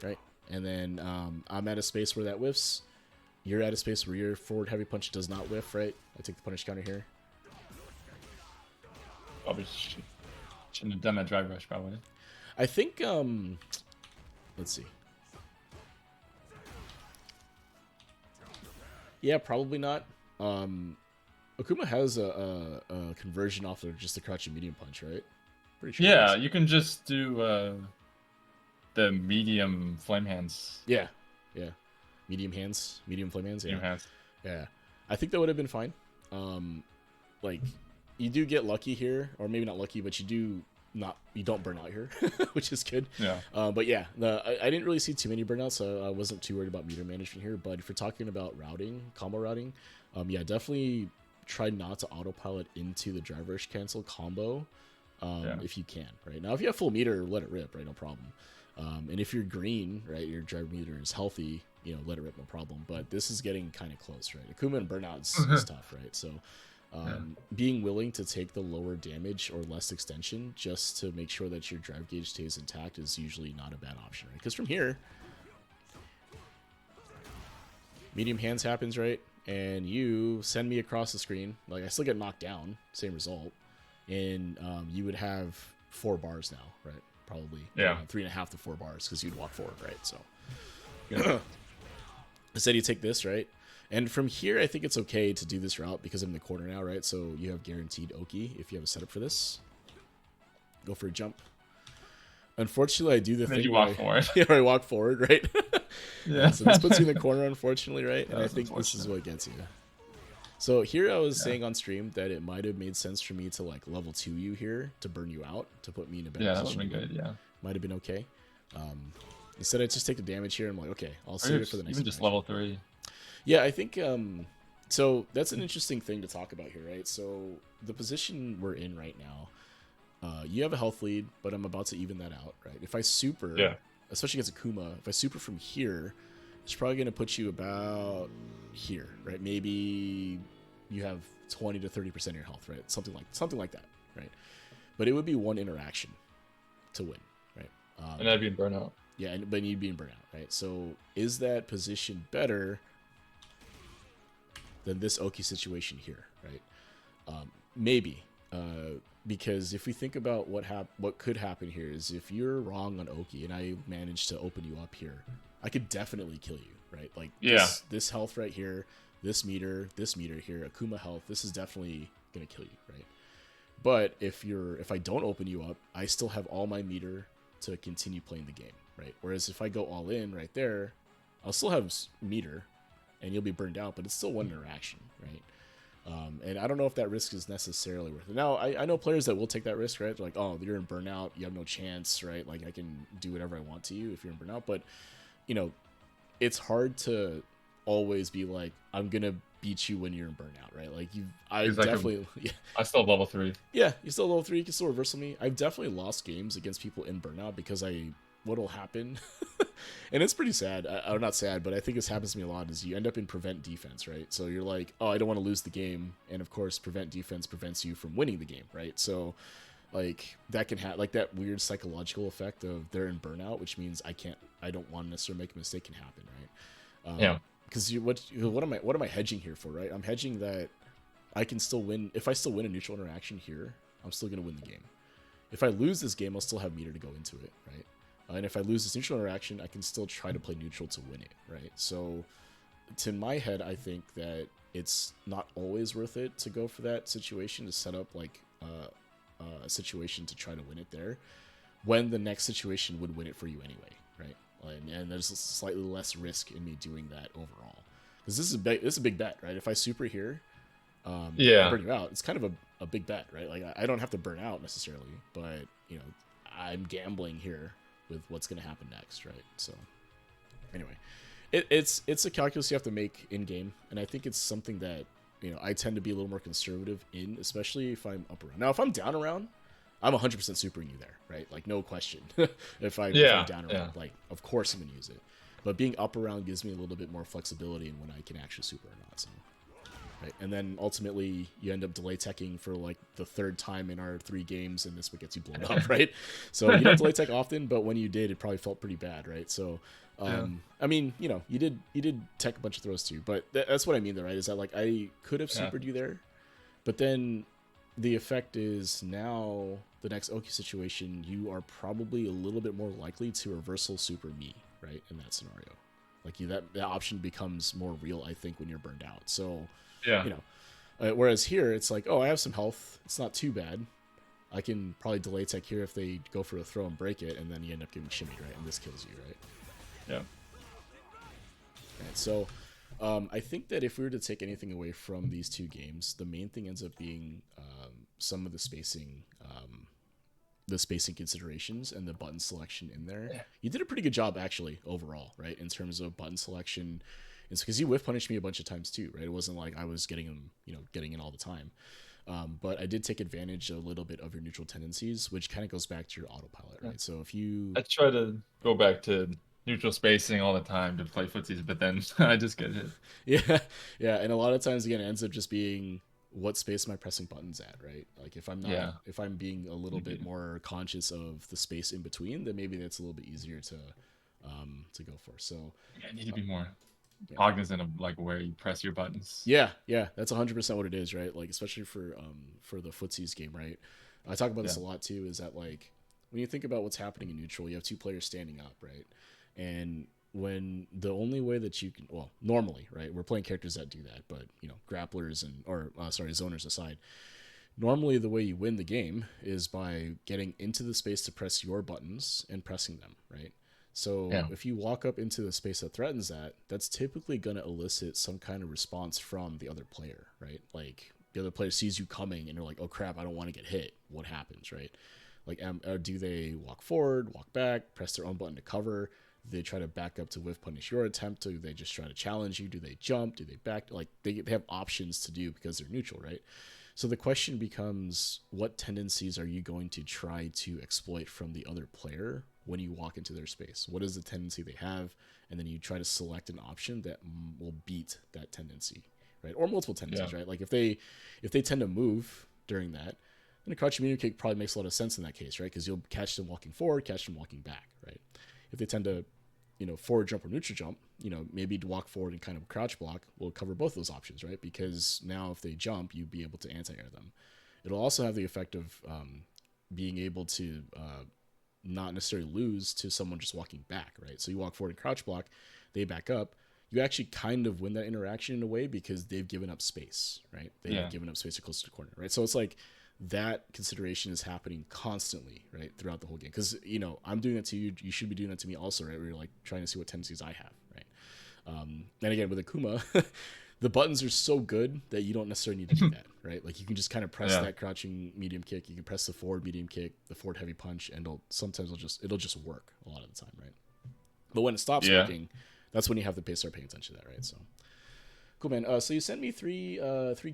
Right? And then I'm at a space where that whiffs. You're at a space where your forward heavy punch does not whiff, right? I take the punish counter here. Probably shouldn't have done that drive rush, probably. I think, let's see. Yeah, probably not. Akuma has a conversion off of just the crouching medium punch, right? Pretty sure. Yeah, you can just do the medium flame hands. Yeah. Medium flame hands. Yeah. Medium hands. Yeah. I think that would have been fine. Like you do get lucky here, or maybe not lucky, but you don't burn out here, which is good. Yeah. But yeah, I didn't really see too many burnouts, so I wasn't too worried about meter management here. But if you're talking about combo routing, yeah, definitely try not to autopilot into the drive rush cancel combo if you can. Right now, if you have full meter, let it rip, right? No problem. And if you're green, right, your drive meter is healthy, let it rip, no problem. But this is getting kind of close, right? Akuma and burnouts is tough, right? So being willing to take the lower damage or less extension just to make sure that your drive gauge stays intact is usually not a bad option, right? Because from here, medium hands happens, right? And you send me across the screen. Like, I still get knocked down, same result. And you would have 4 bars now, right? Probably 3.5 to 4 bars because you'd walk forward, right? So instead you take this, right? And from here, I think it's okay to do this route because I'm in the corner now, right? So you have guaranteed Oki if you have a setup for this. Go for a jump. Unfortunately, I do the thing you walk forward. Yeah, I walk forward, right? Yeah. So this puts you in the corner, unfortunately, right? And I think this is what gets you. So here I was saying on stream that it might have made sense for me to like level 2 you here to burn you out, to put me in a better position. Yeah, that would have been good, yeah. Might have been okay. Instead, I just take the damage here. I'm like, okay, I'll save it for the next Even just level 3. Yeah, I think, so that's an interesting thing to talk about here, right? So the position we're in right now, you have a health lead, but I'm about to even that out, right? If I super, especially against Akuma, if I super from here, it's probably going to put you about here, right? Maybe you have 20 to 30% of your health, right? Something like that, right? But it would be one interaction to win, right? And I'd be in burnout. Yeah, but you'd be in burnout, right? So is that position better than this Oki situation here, right? Maybe, because if we think about what could happen here is if you're wrong on Oki and I manage to open you up here, I could definitely kill you, right? Like this health right here, this meter here, Akuma health, this is definitely gonna kill you, right? But if I don't open you up, I still have all my meter to continue playing the game, right? Whereas if I go all in right there, I'll still have meter, and you'll be burned out, but it's still one interaction, right? And I don't know if that risk is necessarily worth it. Now, I know players that will take that risk, right? They're like, oh, you're in burnout, you have no chance, right? Like, I can do whatever I want to you if you're in burnout. But, you know, it's hard to always be like, I'm going to beat you when you're in burnout, right? Like, I definitely... I still have level 3. Yeah, you still level 3, you can still reversal me. I've definitely lost games against people in burnout because what'll happen... and it's pretty sad. Or not sad, but I think this happens to me a lot, is you end up in prevent defense, right? So you're like, oh, I don't want to lose the game. And of course, prevent defense prevents you from winning the game, right? So like that can have like that weird psychological effect of they're in burnout, which means I don't want to necessarily make a mistake can happen, right? Yeah. Because what am I hedging here for, right? I'm hedging that I can still win. If I still win a neutral interaction here, I'm still going to win the game. If I lose this game, I'll still have meter to go into it, right? And if I lose this neutral interaction, I can still try to play neutral to win it, right? So, to my head, I think that it's not always worth it to go for that situation, to set up like a situation to try to win it there, when the next situation would win it for you anyway, right? And there's slightly less risk in me doing that overall, because this is a big bet, right? If I super here, burn you out, it's kind of a big bet, right? Like I don't have to burn out necessarily, but you know, I'm gambling here with what's going to happen next, right? So anyway, it's a calculus you have to make in game, and I think it's something that, you know, I tend to be a little more conservative in, especially if I'm up around. Now, if I'm down around, I'm 100% supering you there, right? Like no question. if I'm down around, like of course I'm gonna use it. But being up around gives me a little bit more flexibility in when I can actually super or not. So. Right. And then ultimately you end up delay teching for like the third time in our 3 games, and this what gets you blown up, right? So you don't delay tech often, but when you did, it probably felt pretty bad, right? So I mean, you know, you did tech a bunch of throws too, but that's what I mean though, right? Is that like I could have supered you there, but then the effect is now the next Oki situation, you are probably a little bit more likely to reversal super me, right? In that scenario, like that option becomes more real, I think, when you're burned out. So. Yeah. You know, whereas here it's like, oh, I have some health. It's not too bad. I can probably delay tech here if they go for a throw and break it, and then you end up getting shimmied, right? And this kills you, right? Yeah. Right. So, I think that if we were to take anything away from these 2 games, the main thing ends up being some of the spacing considerations and the button selection in there. Yeah. You did a pretty good job actually overall, right? In terms of button selection. It's because you whiff punished me a bunch of times too, right? It wasn't like I was getting in all the time. But I did take advantage a little bit of your neutral tendencies, which kind of goes back to your autopilot, right? So if you... I try to go back to neutral spacing all the time to play footsies, but then I just get hit. Yeah. And a lot of times, again, it ends up just being what space am I pressing buttons at, right? Like if I'm being a little bit more conscious of the space in between, then maybe that's a little bit easier to go for. So I need to be more cognizant of like where you press your buttons. Yeah, that's 100% what it is, right? Like especially for the footsies game, right? I talk about this a lot too. Is that like when you think about what's happening in neutral, you have 2 players standing up, right? And when the only way that you can, well, normally, right? We're playing characters that do that, but you know, grapplers zoners aside, normally the way you win the game is by getting into the space to press your buttons and pressing them, right? So if you walk up into the space that threatens that, that's typically going to elicit some kind of response from the other player, right? Like the other player sees you coming and they're like, oh crap, I don't want to get hit. What happens, right? Like, do they walk forward, walk back, press their own button to cover? Do they try to back up to whiff punish your attempt? Do they just try to challenge you? Do they jump? Do they back? Like they have options to do because they're neutral, right? So the question becomes, what tendencies are you going to try to exploit from the other player when you walk into their space? What is the tendency they have? And then you try to select an option that will beat that tendency, right? Or multiple tendencies, right? Like if they tend to move during that, And a crouching medium kick probably makes a lot of sense in that case, right? Because you'll catch them walking forward, catch them walking back, right? If they tend to, forward jump or neutral jump, maybe to walk forward and kind of crouch block will cover both those options, right? Because now if they jump, you'd be able to anti-air them. It'll also have the effect of being able to not necessarily lose to someone just walking back, right? So you walk forward and crouch block, they back up. You actually kind of win that interaction in a way because they've given up space, right? They've given up space close to the corner, right? So it's like that consideration is happening constantly, right, throughout the whole game. Because I'm doing that to you, you should be doing that to me also, right? Where you're like trying to see what tendencies I have, right? And again, with Akuma, the buttons are so good that you don't necessarily need to do that, right? Like you can just kind of press that crouching medium kick, you can press the forward medium kick, the forward heavy punch, and it'll just work a lot of the time, right? But when it stops working, that's when you have to start paying attention to that, right? So cool, man. So you sent me three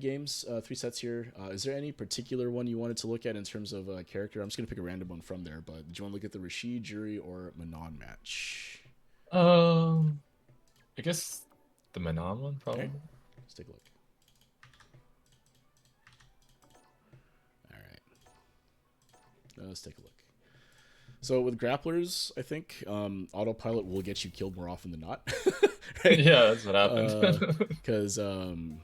games, 3 sets here. Is there any particular one you wanted to look at in terms of character? I'm just gonna pick a random one from there, but do you want to look at the Rashid, Jury, or Manon match? I guess the Manon one probably. Okay. Let's take a look. All right. Let's take a look. So with grapplers, I think autopilot will get you killed more often than not. Right? Yeah, that's what happened. Because the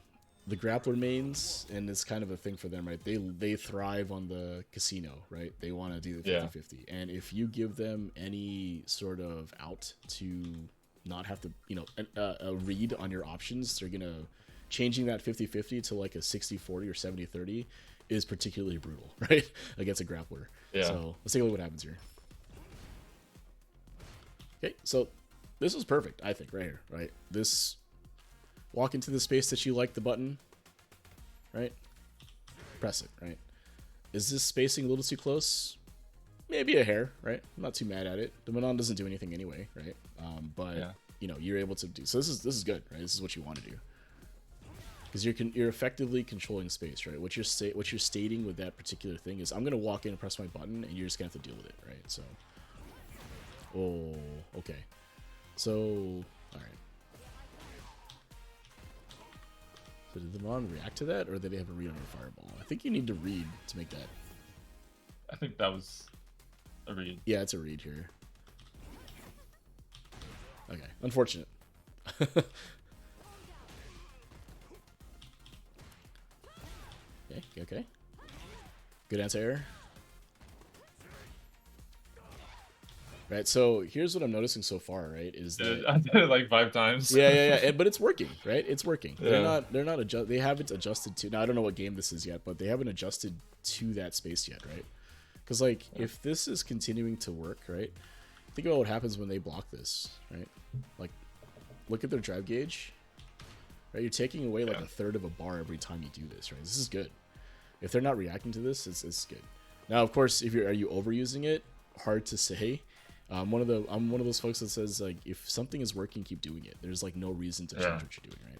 grappler mains, and it's kind of a thing for them, right? They thrive on the casino, right? They want to do the 50-50. And if you give them any sort of out to not have to, a read on your options, they're going to changing that 50-50 to like a 60-40 or 70-30 is particularly brutal, right? Against a grappler. Yeah. So let's take a look at what happens here. Okay, so this was perfect, I think, right here, right? This walk into the space that you like the button, right? Press it, right? Is this spacing a little too close? Maybe a hair, right? I'm not too mad at it. The Manon doesn't do anything anyway, right? But you're able to do so. This is good, right? This is what you want to do because you're effectively controlling space, right? What you're stating with that particular thing is I'm gonna walk in and press my button, and you're just gonna have to deal with it, right? So. Oh, okay. So, all right. So did the Mon react to that, or did they have a read on your fireball? I think you need to read to make that. I think that was a read. Yeah, it's a read here. Okay, unfortunate. Okay. Good anti-air. Right, so here's what I'm noticing so far, right? Is that I did it like 5 times. yeah, but it's working, right? It's working. Yeah. They're not they haven't adjusted to. Now I don't know what game this is yet, but they haven't adjusted to that space yet, right? Because like if this is continuing to work, right? Think about what happens when they block this, right? Like, look at their drive gauge, right? You're taking away like a third of a bar every time you do this, right? This is good. If they're not reacting to this, it's good. Now, of course, are you overusing it? Hard to say. I'm one of those folks that says like if something is working, keep doing it. There's like no reason to change what you're doing, right?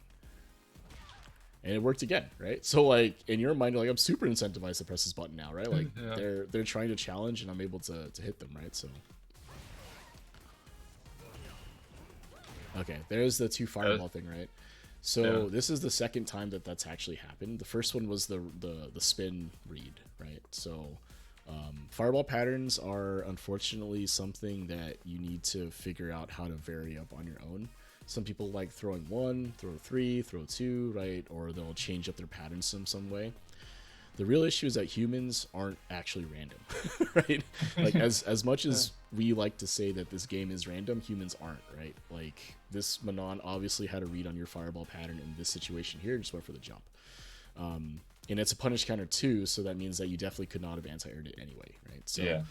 And it worked again, right? So like in your mind, you're like I'm super incentivized to press this button now, right? Like they're trying to challenge, and I'm able to hit them, right? So okay, there's the 2 fireball thing, right? So this is the second time that's actually happened. The first one was the spin read, right? So. Fireball patterns are unfortunately something that you need to figure out how to vary up on your own. Some people like throwing 1, throw 3, throw 2, right? Or they'll change up their patterns in some way. The real issue is that humans aren't actually random, right? Like as much as we like to say that this game is random, humans aren't, right? Like this Manon obviously had a read on your fireball pattern in this situation here, just went for the jump. And it's a punish counter too, so that means that you definitely could not have anti-aired it anyway, right? So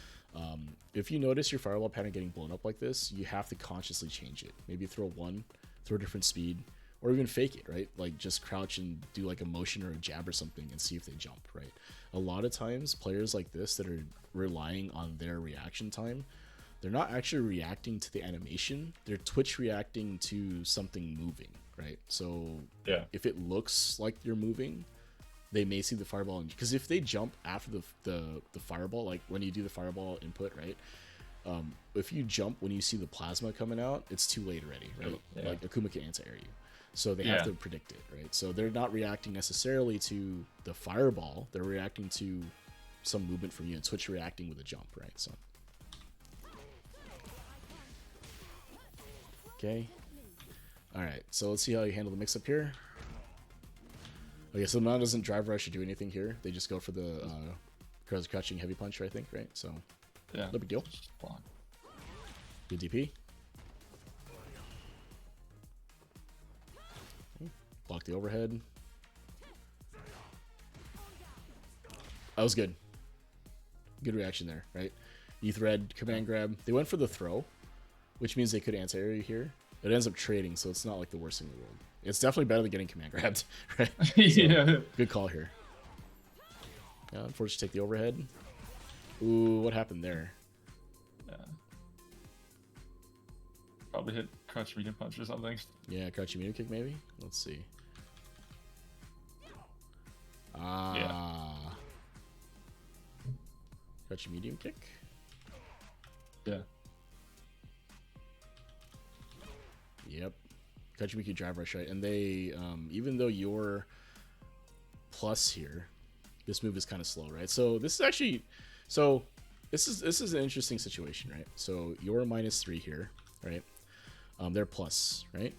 if you notice your fireball pattern getting blown up like this, you have to consciously change it. Maybe throw 1, throw a different speed, or even fake it, right? Like just crouch and do like a motion or a jab or something and see if they jump, right? A lot of times players like this that are relying on their reaction time, they're not actually reacting to the animation, they're twitch reacting to something moving, right? So if it looks like you're moving, they may see the fireball, because if they jump after the fireball, like when you do the fireball input, right? If you jump when you see the plasma coming out, it's too late already, right? Like Akuma can anti-air you, so they have to predict it, right? So they're not reacting necessarily to the fireball; they're reacting to some movement from you and switch reacting with a jump, right? So okay. All right, so let's see how you handle the mix up here. Okay, so Manon doesn't drive rush or do anything here. They just go for the crouching heavy punch, I think, right? So Yeah. no big deal. Good DP. Okay. Block the overhead. That was good. Good reaction there, right? E-thread, command grab. They went for the throw, which means they could anti-area here. It ends up trading, so it's not like the worst thing in the world. It's definitely better than getting command grabbed, right? Yeah. So, good call here. Yeah, unfortunately, take the overhead. Ooh, what happened there? Yeah. Probably hit crouch medium punch or something. Yeah, crouching medium kick maybe? Let's see. Yeah. Crouching medium kick? Yeah. Yep. Kachibiki drive rush, right? And they, even though you're plus here, this move is kind of slow, right? So this is actually, this is an interesting situation, right? So you're -3 here, right? They're plus, right?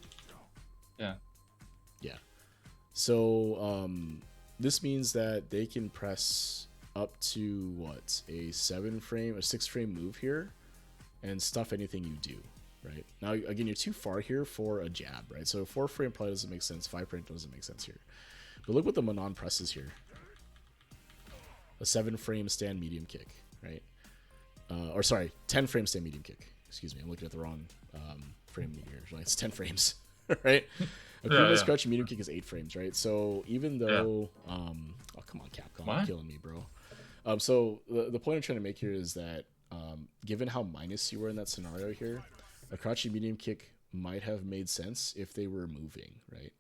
Yeah. Yeah. So this means that they can press up to what, a 7-frame, a 6-frame move here, and stuff anything you do. Right now, again, you're too far here for a jab, right? So 4-frame probably doesn't make sense. 5-frame doesn't make sense here. But look what the Manon presses here. A 7-frame stand medium kick, right? Or sorry, 10-frame stand medium kick. Excuse me, I'm looking at the wrong frame here. Like, it's 10 frames, right? Akuma's crouching medium kick is 8 frames, right? So even though, oh come on, Capcom, you're killing me, bro. So the point I'm trying to make here is that given how minus you were in that scenario here, a crouching medium kick might have made sense if they were moving, right?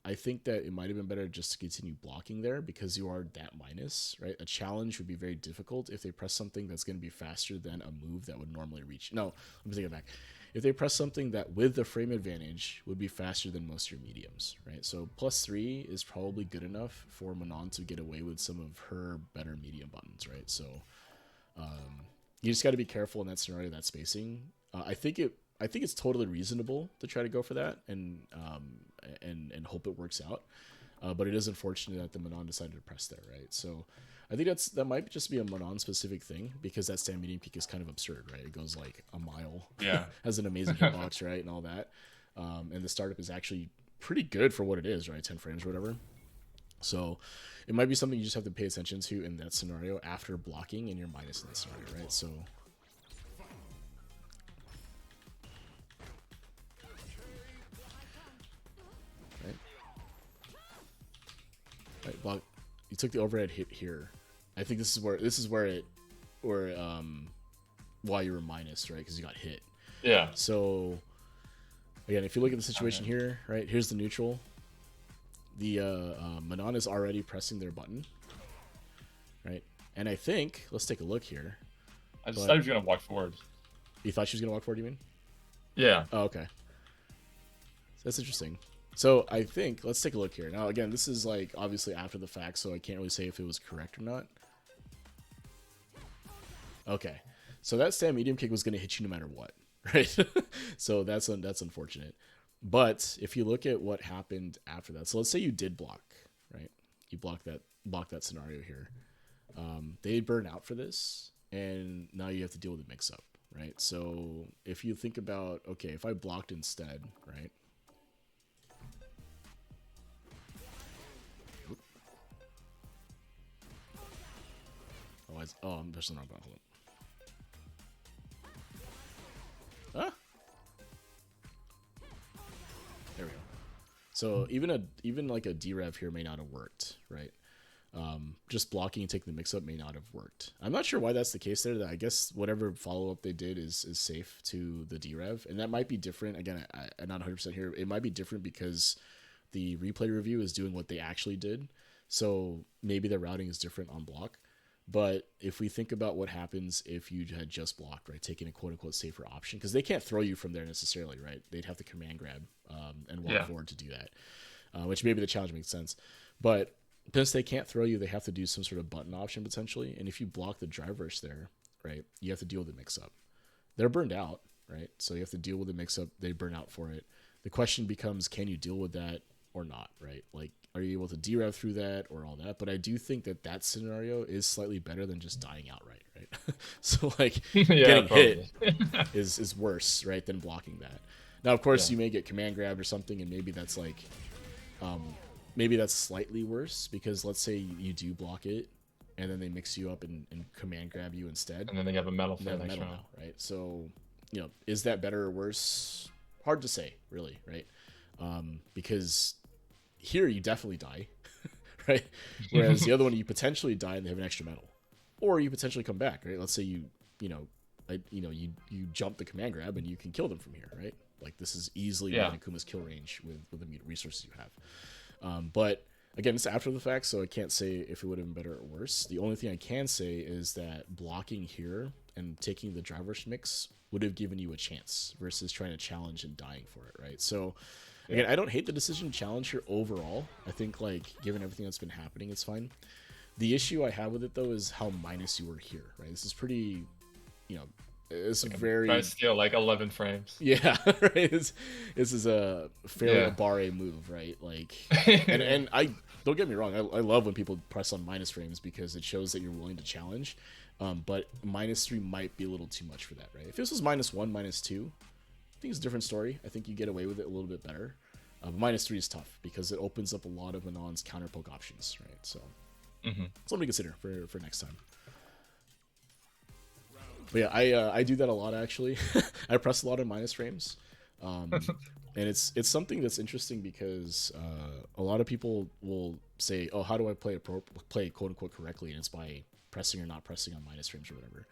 I think that it might have been better just to continue blocking there because you are that minus, right? A challenge would be very difficult if they press something that's going to be faster than a move that would normally reach. No, let me take it back. If they press something that with the frame advantage would be faster than most of your mediums, right? So +3 is probably good enough for Manon to get away with some of her better medium buttons, right? So you just got to be careful in that scenario, that spacing. I think it's totally reasonable to try to go for that and hope it works out. But it is unfortunate that the Manon decided to press there, right? So I think that might just be a Manon specific thing because that stand medium kick is kind of absurd, right? It goes like a mile, has an amazing hitbox, right, and all that. And the startup is actually pretty good for what it is, right? 10 frames or whatever. So it might be something you just have to pay attention to in that scenario after blocking and you're minus in that scenario, right? So right, block. You took the overhead hit here. I think this is why you were minus, right? Because you got hit. Yeah. So again, if you look at the situation here, right? Here's the neutral. The Manon is already pressing their button, right? And I think let's take a look here. I just thought he was gonna walk forward. You thought she was gonna walk forward? You mean? Yeah. Oh, okay. That's interesting. So I think let's take a look here. Now again, this is like obviously after the fact, so I can't really say if it was correct or not. Okay, so that stand medium kick was going to hit you no matter what, right? So that's unfortunate. But if you look at what happened after that, so let's say you did block, right? You block that scenario here. They burn out for this, and now you have to deal with a mix-up, right? So if you think about, okay, if I blocked instead, right? Oh, I'm pressing the wrong button. Huh? There we go. So even like a D-rev here may not have worked, right? Just blocking and taking the mix-up may not have worked. I'm not sure why that's the case there. That I guess whatever follow-up they did is safe to the D-rev. And that might be different. Again, I'm not 100% here. It might be different because the replay review is doing what they actually did. So maybe the routing is different on block. But if we think about what happens if you had just blocked, right, taking a quote-unquote safer option, because they can't throw you from there necessarily, right? They'd have to command grab and walk forward to do that, which maybe the challenge makes sense. But since they can't throw you, they have to do some sort of button option potentially. And if you block the drive rush there, right, you have to deal with the mix up. They're burned out, right? So you have to deal with the mix up. They burn out for it. The question becomes, can you deal with that or not, right? Like, are you able to derev through that or all that? But I do think that scenario is slightly better than just dying outright, right? So like getting hit is worse, right, than blocking that. Now, of course, you may get command grabbed or something, and maybe that's like, maybe that's slightly worse because let's say you do block it, and then they mix you up and command grab you instead, and then they have a metal for the next round, right? So, is that better or worse? Hard to say, really, right? Because here you definitely die, right? Whereas the other one, you potentially die and they have an extra metal, or you potentially come back, right? Let's say you jump the command grab and you can kill them from here, right? Like this is easily MR Akuma's kill range with the resources you have. But again, it's after the fact, so I can't say if it would have been better or worse. The only thing I can say is that blocking here and taking the driver's mix would have given you a chance versus trying to challenge and dying for it, right? So again, I don't hate the decision to challenge here overall. I think like given everything that's been happening, it's fine. The issue I have with it though is how minus you were here, right? This is pretty, it's like very try to steal like 11 frames. Yeah, right. This is a fairly Abare move, right? Like, and I don't get me wrong, I love when people press on minus frames because it shows that you're willing to challenge. But -3 might be a little too much for that, right? If this was -1, -2, I think it's a different story. I think you get away with it a little bit better. But -3 is tough because it opens up a lot of Manon's counter poke options, right? So, something to consider for next time. But yeah, I do that a lot actually. I press a lot of minus frames, and it's something that's interesting because a lot of people will say, "Oh, how do I play quote unquote correctly?" And it's by pressing or not pressing on minus frames or whatever.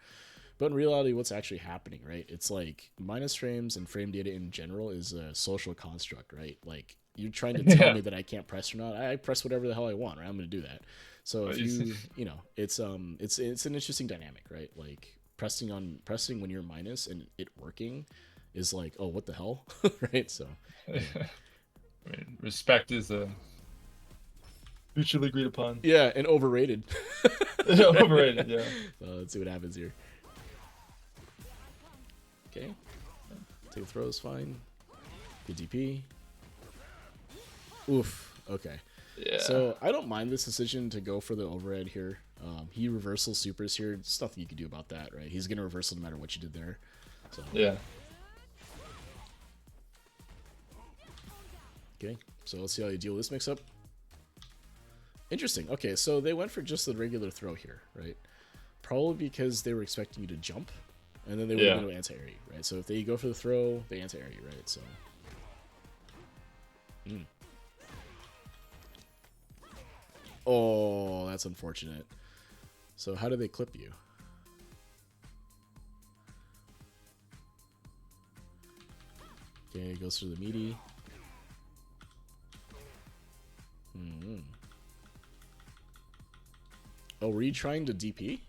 But in reality, what's actually happening, right? It's like minus frames and frame data in general is a social construct, right? Like you're trying to tell me that I can't press or not. I press whatever the hell I want, right? I'm going to do that. So if it's an interesting dynamic, right? Like pressing when you're minus and it working is like, oh, what the hell, right? So I mean, respect is a mutually agreed upon. Yeah, and overrated. Overrated, yeah. So let's see what happens here. Okay, take the throw is fine. Good DP. Oof. Okay. Yeah. So I don't mind this decision to go for the overhead here. He reversal supers here. There's nothing you can do about that, right? He's gonna reversal no matter what you did there. So yeah. Okay, so let's see how you deal with this mix-up. Interesting. Okay, so they went for just the regular throw here, right? Probably because they were expecting you to jump, and then they were going to anti-air you, right? So if they go for the throw, they anti-air you, right? So. Oh, that's unfortunate. So how do they clip you? Okay, goes through the meaty. Oh, were you trying to DP?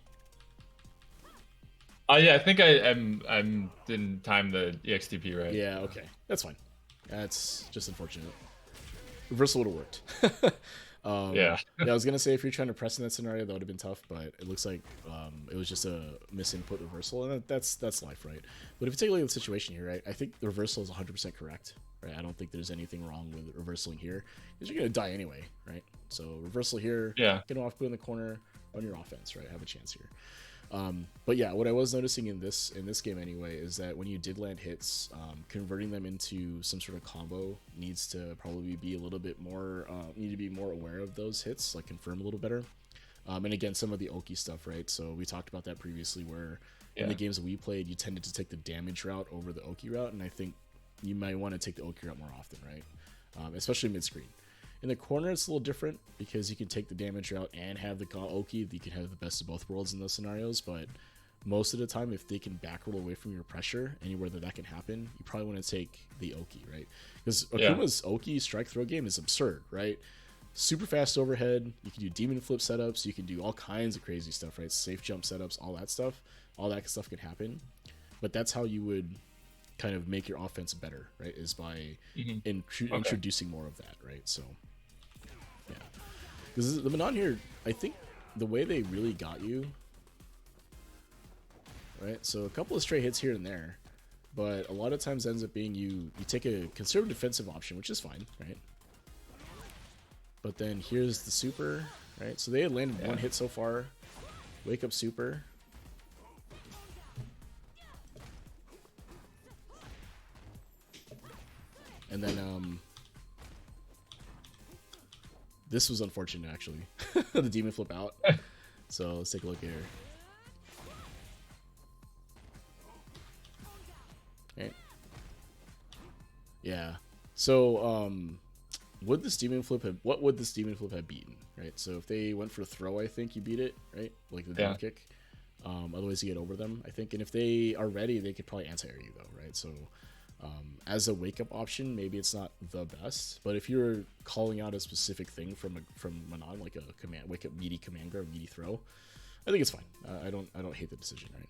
Yeah, I think I didn't time the EXTP right. Yeah, okay. That's fine. That's just unfortunate. Reversal would have worked. Yeah, I was gonna say if you're trying to press in that scenario, that would have been tough, but it looks like it was just a misinput reversal, and that's life, right? But if you take a look at the situation here, right, I think the reversal is 100% correct, right? I don't think there's anything wrong with reversaling here, because you're gonna die anyway, right? So reversal here, get him off, put in the corner, run your offense, right? Have a chance here. But yeah, what I was noticing in this game anyway is that when you did land hits, converting them into some sort of combo needs to probably be a little bit more, need to be more aware of those hits, like confirm a little better. And again, some of the Oki stuff, right? So we talked about that previously where in the games that we played, you tended to take the damage route over the Oki route, and I think you might want to take the Oki route more often, right? Especially mid-screen. In the corner, it's a little different because you can take the damage route and have the Oki. You can have the best of both worlds in those scenarios, but most of the time, if they can back roll away from your pressure, anywhere that can happen, you probably want to take the Oki, right? Because Akuma's Oki strike throw game is absurd, right? Super fast overhead. You can do demon flip setups. You can do all kinds of crazy stuff, right? Safe jump setups, all that stuff. All that stuff can happen. But that's how you would kind of make your offense better, right? Is by introducing more of that, right? So, yeah. Because the Manon here, I think the way they really got you, right? So a couple of stray hits here and there, but a lot of times ends up being you take a conservative defensive option, which is fine, right? But then here's the super, right? So they had landed one hit so far. Wake up super. And then this was unfortunate actually. The demon flip out. So let's take a look here. Okay. Yeah. So would this demon flip have what would this demon flip have beaten? Right? So if they went for a throw, I think you beat it, right? Like the demon kick. Otherwise you get over them, I think. And if they are ready, they could probably anti-air you though, right? So as a wake-up option, maybe it's not the best, but if you're calling out a specific thing from Manon, like a command wake-up meaty command grab, meaty throw, I think it's fine. I don't hate the decision, right?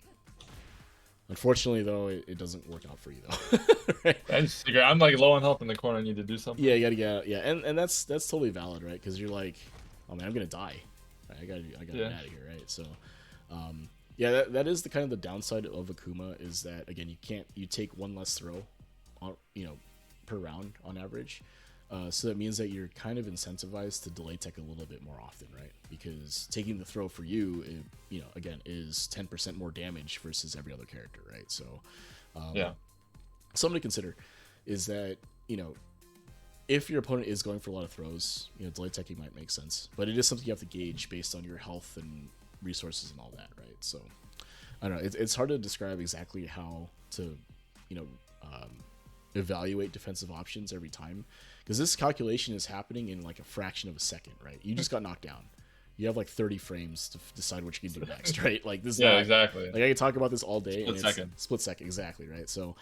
Unfortunately, though, it doesn't work out for you though. Right? I just figure I'm like low on health in the corner. I need to do something. Yeah, you gotta get out. Yeah, and that's totally valid, right? Because you're like, oh man, I'm gonna die. Right? I gotta get out of here, right? So, yeah, that is the kind of the downside of Akuma is that again you take one less throw, per round on average. So that means that you're kind of incentivized to delay tech a little bit more often, right? Because taking the throw for you, again, is 10% more damage versus every other character, right? So, something to consider is that, if your opponent is going for a lot of throws, delay teching might make sense, but it is something you have to gauge based on your health and resources and all that, right? So, I don't know. It's hard to describe exactly how to, evaluate defensive options every time, because this calculation is happening in like a fraction of a second, right? You just got knocked down. You have like 30 frames to decide what you can do next, right? Like this. Yeah, exactly. Like I can talk about this all day. Split second, exactly, right? So,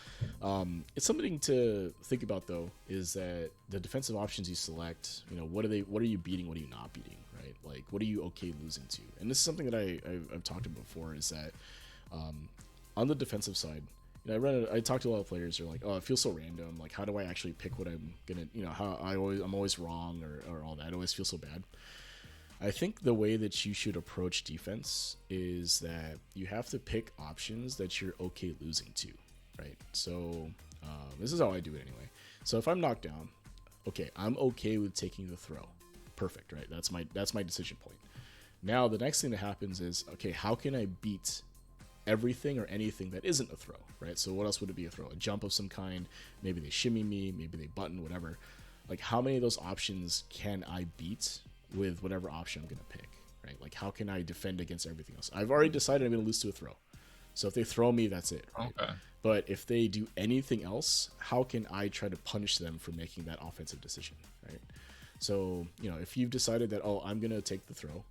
it's something to think about though. Is that the defensive options you select? What are they? What are you beating? What are you not beating? Right? Like what are you okay losing to? And this is something that I've talked about before. Is that on the defensive side, I talked to a lot of players. They're like, "Oh, it feels so random. Like, how do I actually pick what I'm gonna? How I'm always wrong or all that. I always feel so bad." I think the way that you should approach defense is that you have to pick options that you're okay losing to, right? So this is how I do it anyway. So if I'm knocked down, okay, I'm okay with taking the throw. Perfect, right? That's my decision point. Now the next thing that happens is, okay, how can I beat everything or anything that isn't a throw, right? So what else would it be a throw? A jump of some kind, maybe they shimmy me, maybe they button, whatever. Like how many of those options can I beat with whatever option I'm going to pick, right? Like how can I defend against everything else? I've already decided I'm going to lose to a throw. So if they throw me, that's it, right? Okay. But if they do anything else, how can I try to punish them for making that offensive decision, right? So, if you've decided that, oh, I'm going to take the throw,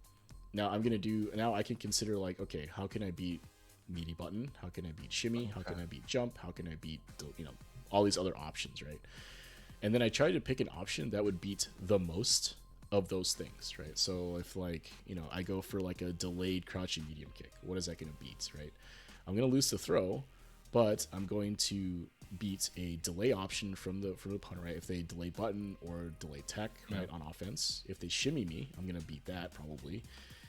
now I can consider like, okay, how can I beat meaty button? How can I beat shimmy? How can I beat jump? How can I beat, all these other options, right? And then I try to pick an option that would beat the most of those things, right? So if like, I go for like a delayed crouching medium kick, what is that going to beat, right? I'm going to lose the throw, but I'm going to beat a delay option from the opponent, right? If they delay button or delay tech, right, on offense. If they shimmy me, I'm going to beat that probably.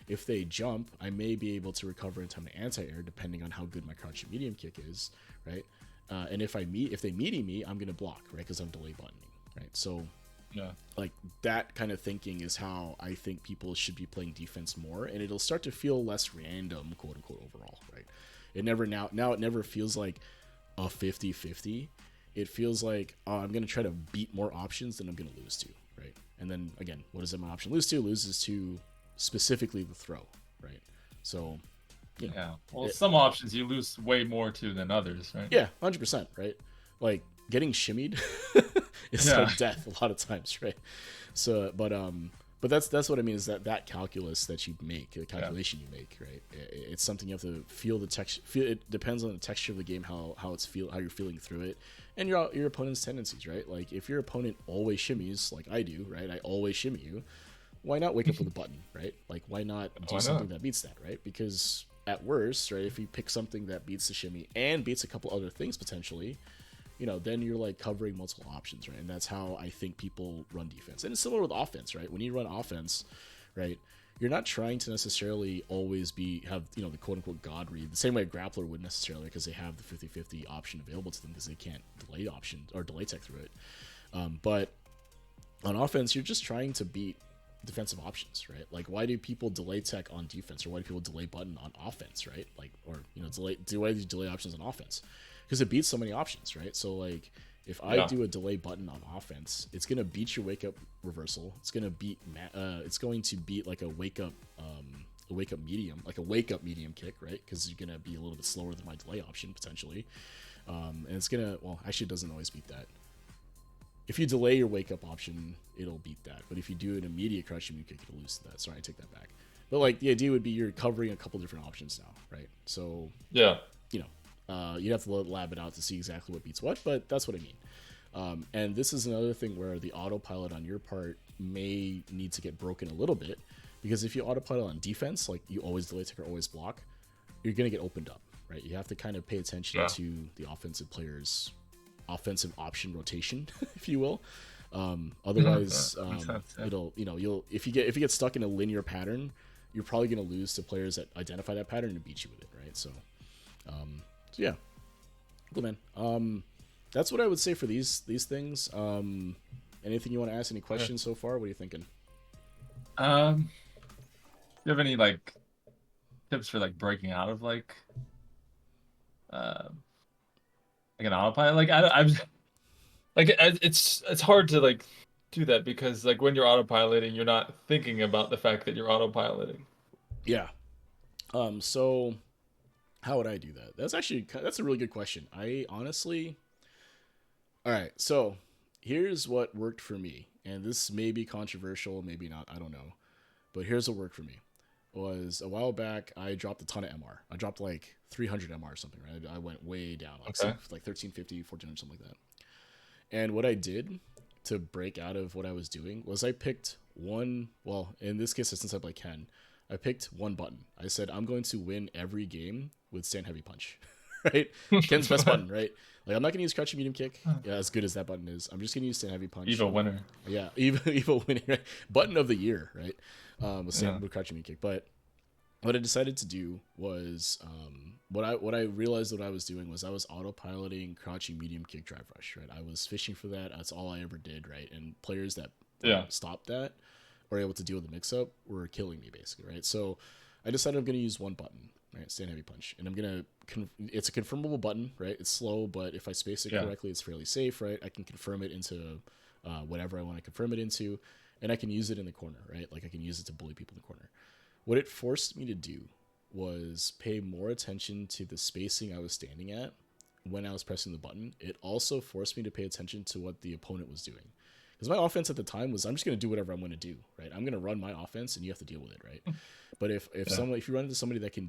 If they jump, I may be able to recover in time to anti-air depending on how good my crouching medium kick is, right? And if they meaty me, I'm going to block, right? Because I'm delay buttoning, right? So, like that kind of thinking is how I think people should be playing defense more, and it'll start to feel less random, quote unquote, overall, right? It never feels like a 50-50. It feels like, oh, I'm going to try to beat more options than I'm going to lose to, right? And then again, what does my option lose to? Loses to specifically the throw, right? So, well, some options you lose way more to than others, right? Yeah, 100%, right? Like getting shimmied is like death a lot of times, right? So, but that's what I mean is that calculus that you make, the calculation you make, right? It's something you have to feel the texture. It depends on the texture of the game, how you're feeling through it, and your opponent's tendencies, right? Like if your opponent always shimmies, like I do, right? I always shimmy you. Why not wake up with a button, right? Like why not do something that beats that, right? Because at worst, right, if you pick something that beats the shimmy and beats a couple other things potentially, then you're like covering multiple options, right? And that's how I think people run defense. And it's similar with offense, right? When you run offense, right? You're not trying to necessarily always have the quote unquote God read the same way a grappler would necessarily, because they have the 50-50 option available to them because they can't delay option or delay tech through it. But on offense, you're just trying to beat defensive options, right? Like, why do people delay tech on defense, or why do people delay button on offense, right? Like, or why do you delay options on offense? Because it beats so many options, right? So like, if I do a delay button on offense, it's gonna beat your wake up reversal. It's gonna beat like a wake up medium, like a wake up medium kick, right? Because you're gonna be a little bit slower than my delay option potentially, and it's gonna, well, actually, it doesn't always beat that. If you delay your wake up option, it'll beat that. But if you do an immediate crouching medium kick, it'll lose to that. Sorry, I take that back. But like, the idea would be you're covering a couple different options now, right? So Yeah. You'd have to lab it out to see exactly what beats what, but that's what I mean. And this is another thing where the autopilot on your part may need to get broken a little bit, because if you autopilot on defense, like you always delay tick or always block, you're going to get opened up, right? You have to kind of pay attention to the offensive player's offensive option rotation, if you will. Otherwise, you'll if you get stuck in a linear pattern, you're probably going to lose to players that identify that pattern and beat you with it, right? So yeah, cool, man. That's what I would say for these things. Anything you want to ask? Any questions so far? What are you thinking? Do you have any like tips for like breaking out of like an autopilot? Like I'm like it's hard to like do that, because like when you're autopiloting, you're not thinking about the fact that you're autopiloting. Yeah. So how would I do that? That's a really good question. I honestly, all right. So here's what worked for me, and this may be controversial, maybe not. I don't know, but here's what worked for me. Was a while back, I dropped a ton of MR. I dropped like 300 MR or something, right? I went way down, like 1350, 1400, something like that. And what I did to break out of what I was doing was I picked one, well, in this case, since I play Ken, I picked one button. I said, I'm going to win every game with stand heavy punch, right? Ken's best button, right? Like, I'm not going to use crouching medium kick, as good as that button is. I'm just going to use stand heavy punch. Evil winner. Yeah, evil winner, right? Button of the year, right? With crouching medium kick. But what I decided to do was, what I realized what I was doing was I was autopiloting crouching medium kick drive rush, right? I was fishing for that. That's all I ever did, right? And players that stopped that or able to deal with the mix-up were killing me, basically, right? So I decided I'm going to use one button, right? Stand heavy punch. And I'm going to, it's a confirmable button, right? It's slow, but if I space it correctly, it's fairly safe, right? I can confirm it into whatever I want to confirm it into, and I can use it in the corner, right? Like, I can use it to bully people in the corner. What it forced me to do was pay more attention to the spacing I was standing at when I was pressing the button. It also forced me to pay attention to what the opponent was doing. Because my offense at the time was, I'm just going to do whatever I'm going to do, right? I'm going to run my offense, and you have to deal with it, right? But if you run into somebody that can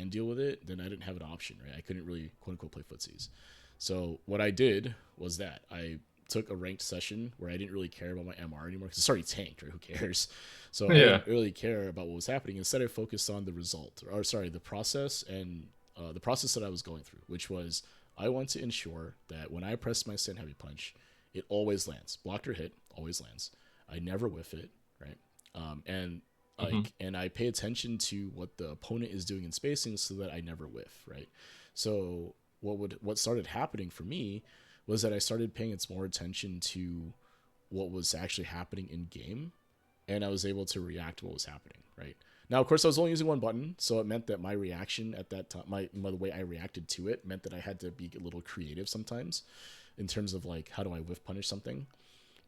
deal with it, then I didn't have an option, right? I couldn't really quote unquote play footsies. So what I did was that I took a ranked session where I didn't really care about my MR anymore, because it's already tanked, right? Who cares? So I didn't really care about what was happening. Instead, I focused on the process, and the process that I was going through, which was I want to ensure that when I press my stand heavy punch, it always lands. Blocked or hit, always lands. I never whiff it, right? And I pay attention to what the opponent is doing in spacing so that I never whiff, right? So what started happening for me was that I started paying more attention to what was actually happening in game, and I was able to react to what was happening, right? Now, of course, I was only using one button, so it meant that my reaction at that time, the way I reacted to it, meant that I had to be a little creative sometimes in terms of like, how do I whiff punish something?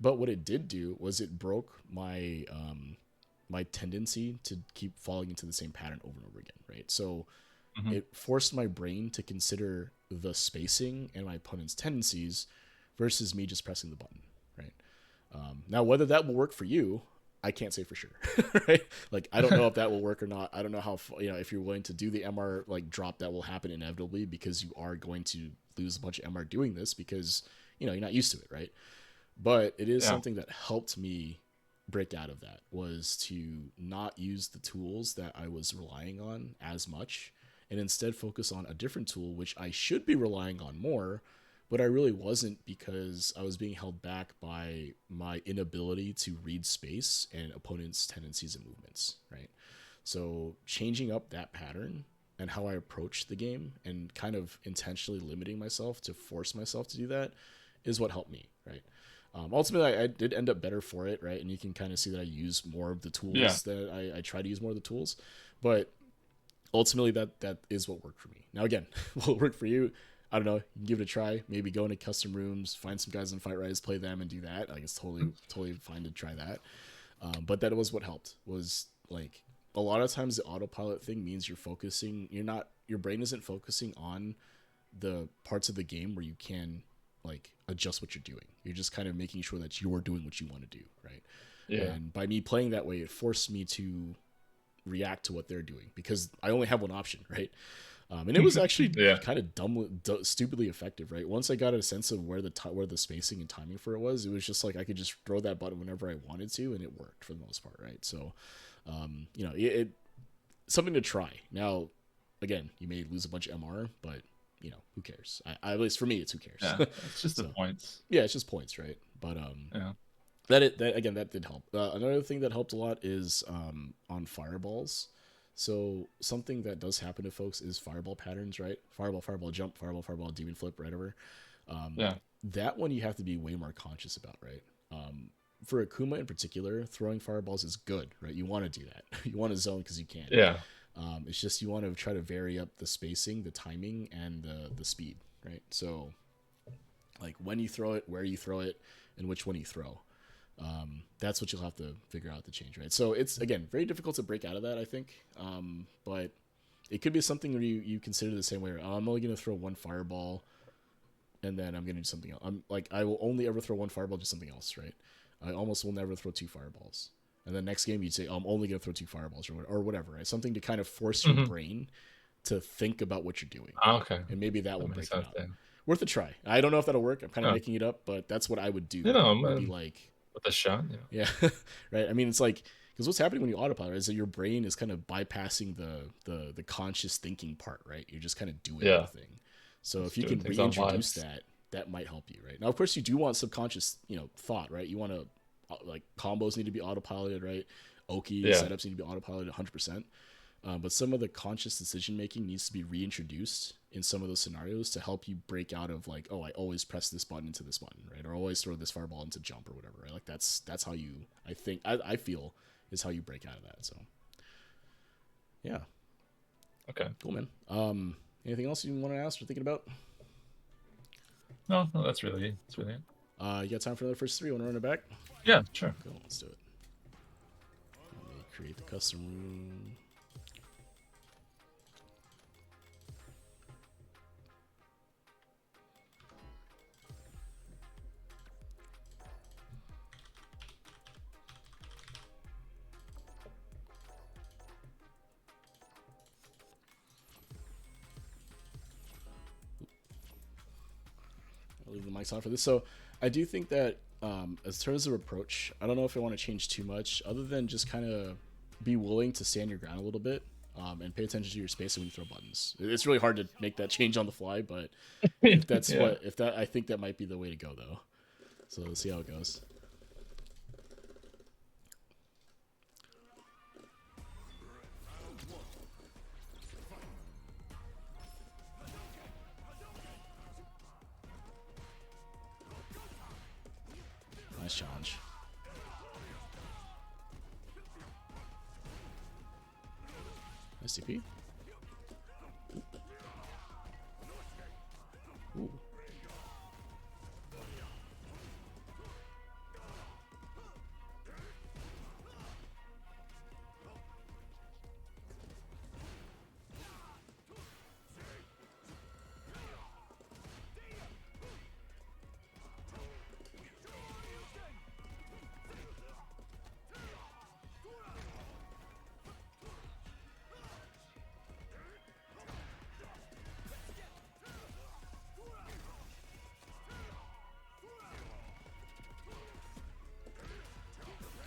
But what it did do was it broke my my tendency to keep falling into the same pattern over and over again, right? So it forced my brain to consider the spacing and my opponent's tendencies versus me just pressing the button, right? Now, whether that will work for you, I can't say for sure, right? Like, I don't know if that will work or not. I don't know how, if you're willing to do the MR like drop, that will happen inevitably, because you are going to lose a bunch of MR doing this, because, you're not used to it, right? But it is something that helped me break out of that, was to not use the tools that I was relying on as much, and instead focus on a different tool, which I should be relying on more, but I really wasn't, because I was being held back by my inability to read space and opponents' tendencies and movements, right? So changing up that pattern and how I approach the game and kind of intentionally limiting myself to force myself to do that is what helped me, right? Ultimately, I did end up better for it, right? And you can kind of see that I use more of the Yeah. tools, that I try to use more of the tools, but ultimately that is what worked for me. Now again, will it work for you? I don't know. You can give it a try. Maybe go into custom rooms, find some guys in Fight Rise, play them, and do that. Like, it's totally fine to try that. But that was what helped. Was like, a lot of times the autopilot thing means your brain isn't focusing on the parts of the game where you can like adjust what you're doing. You're just kind of making sure that you're doing what you want to do, right? Yeah. And by me playing that way, it forced me to react to what they're doing, because I only have one option, right? And it was actually Yeah. kind of stupidly effective, right? Once I got a sense of where the spacing and timing for it was just like I could just throw that button whenever I wanted to, and it worked for the most part, right? So, it something to try. Now, again, you may lose a bunch of MR, but who cares? At least for me, it's who cares. Yeah. It's just the So, points. yeah, it's just points, right? But Yeah. that did help. Another thing that helped a lot is on fireballs. So something that does happen to folks is fireball patterns, right? Fireball, jump, fireball, demon flip, whatever. Yeah. That one you have to be way more conscious about, right? For Akuma in particular, throwing fireballs is good, right? You want to do that. You want to zone because you can. Yeah. It's just you want to try to vary up the spacing, the timing, and the speed, right? So, like, when you throw it, where you throw it, and which one you throw. That's what you'll have to figure out to change, right? So it's, again, very difficult to break out of that, I think. But it could be something where you consider the same way. I'm only going to throw one fireball, and then I'm going to do something else. I will only ever throw one fireball, do something else, right? I almost will never throw two fireballs. And then next game you'd say, I'm only going to throw two fireballs, or whatever, right? Something to kind of force your brain to think about what you're doing. Okay. And maybe that will That break makes it sense out. then. Worth a try. I don't know if that'll work. I'm kind of Oh. making it up, but that's what I would do. Would be like, with a shot. Yeah. yeah, right. I mean, it's like, because what's happening when you autopilot is that your brain is kind of bypassing the conscious thinking part, right? You're just kind of doing the thing. So Just if you doing can things on reintroduce vibes. that might help you, right? Now, of course, you do want subconscious, thought, right? You want to, like, combos need to be autopiloted, right? Oki setups need to be autopiloted 100%. But some of the conscious decision making needs to be reintroduced in some of those scenarios to help you break out of, like, oh, I always press this button into this button, right? Or always throw this fireball into jump or whatever, right? Like, that's how you, I feel, is how you break out of that. So, yeah. Okay. Cool, man. Anything else you want to ask or thinking about? No, that's really it. You got time for another first three? Want to run it back? Yeah, sure. Cool, let's do it. Let me create the custom room. I'll leave the mics on for this. So I do think that as terms of approach, I don't know if I want to change too much, other than just kind of be willing to stand your ground a little bit, and pay attention to your spacing when you throw buttons. It's really hard to make that change on the fly, but if that's I think that might be the way to go, though. So let's see how it goes. Nice challenge. Nice CP. Ooh.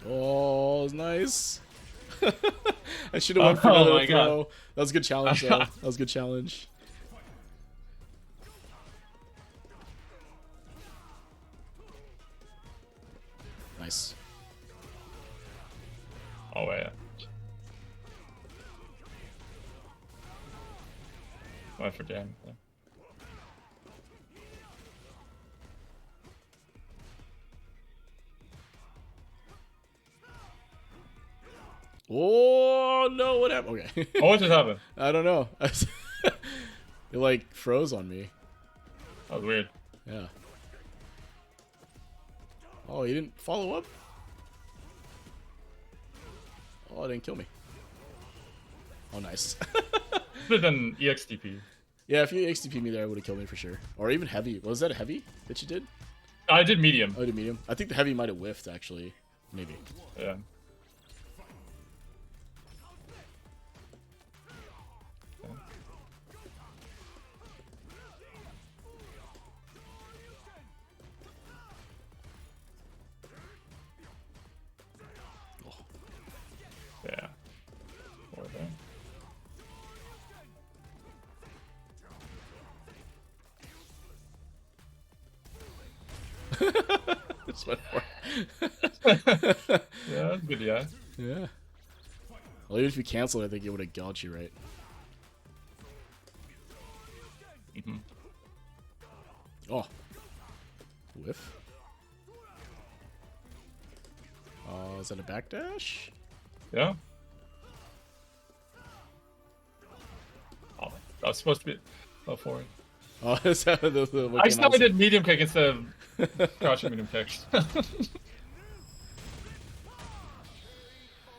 Oh, nice. I should have went for another my throw. God. That was a good challenge, though. That was a good challenge. nice. Oh wait. Went for jam. Yeah. Oh no! What happened? Okay. Oh, what just happened? I don't know. It like froze on me. That was weird. Yeah. Oh, he didn't follow up? Oh, it didn't kill me. Oh, nice. Should have done EXTP. Yeah, if you XTP me there, it would have killed me for sure. Or even heavy. Was that a heavy that you did? I did medium. Oh, you did medium? I think the heavy might have whiffed, actually. Maybe. Yeah. Oh. Yeah. Or there. Just went for Yeah, that's good. Yeah. Yeah. Well, even if you canceled, I think it would have gouged you, right? Mm-hmm. Oh. Whiff. Is that a backdash? Yeah. Oh, that was supposed to be. Oh, forward. Oh, is that the what I came still out? did medium kick instead of crouching medium kick.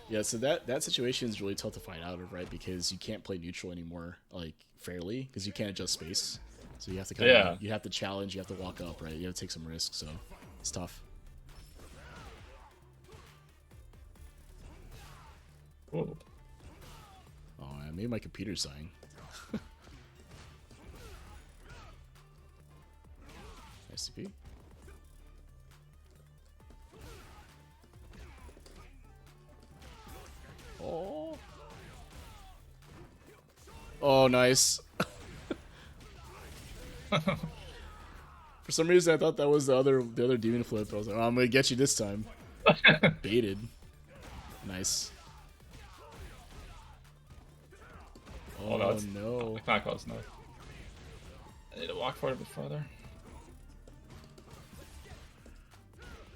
Yeah, so that situation is really tough to find out of, right? Because you can't play neutral anymore, like fairly, because you can't adjust space. So you have to kind of, you have to challenge, you have to walk up, right? You have to take some risks, so it's tough. Whoa. Oh, man, maybe my computer's dying. SCP. Oh. Oh, nice. For some reason, I thought that was the other demon flip. I was like, oh, I'm gonna get you this time. Baited. Nice. Oh, no, it's, no. Not close enough. I need to walk forward a bit further.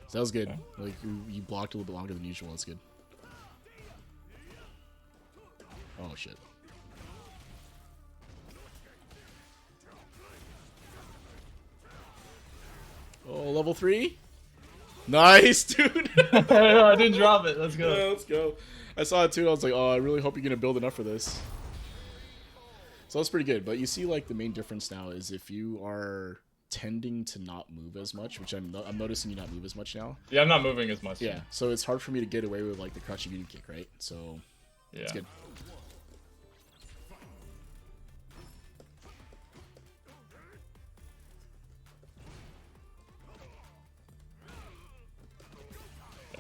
So that was good. Okay. Like you blocked a little bit longer than usual. That's good. Oh shit. Oh, level 3. Nice, dude. I didn't drop it. Let's go. Yeah, let's go. I saw it too. I was like, oh, I really hope you're gonna build enough for this. So that's pretty good. But you see, like the main difference now is if you are tending to not move as much, which I'm noticing you not move as much now. Yeah, I'm not moving as much. Yeah, so it's hard for me to get away with like the crouching medium kick, right? So Yeah. it's good. Okay.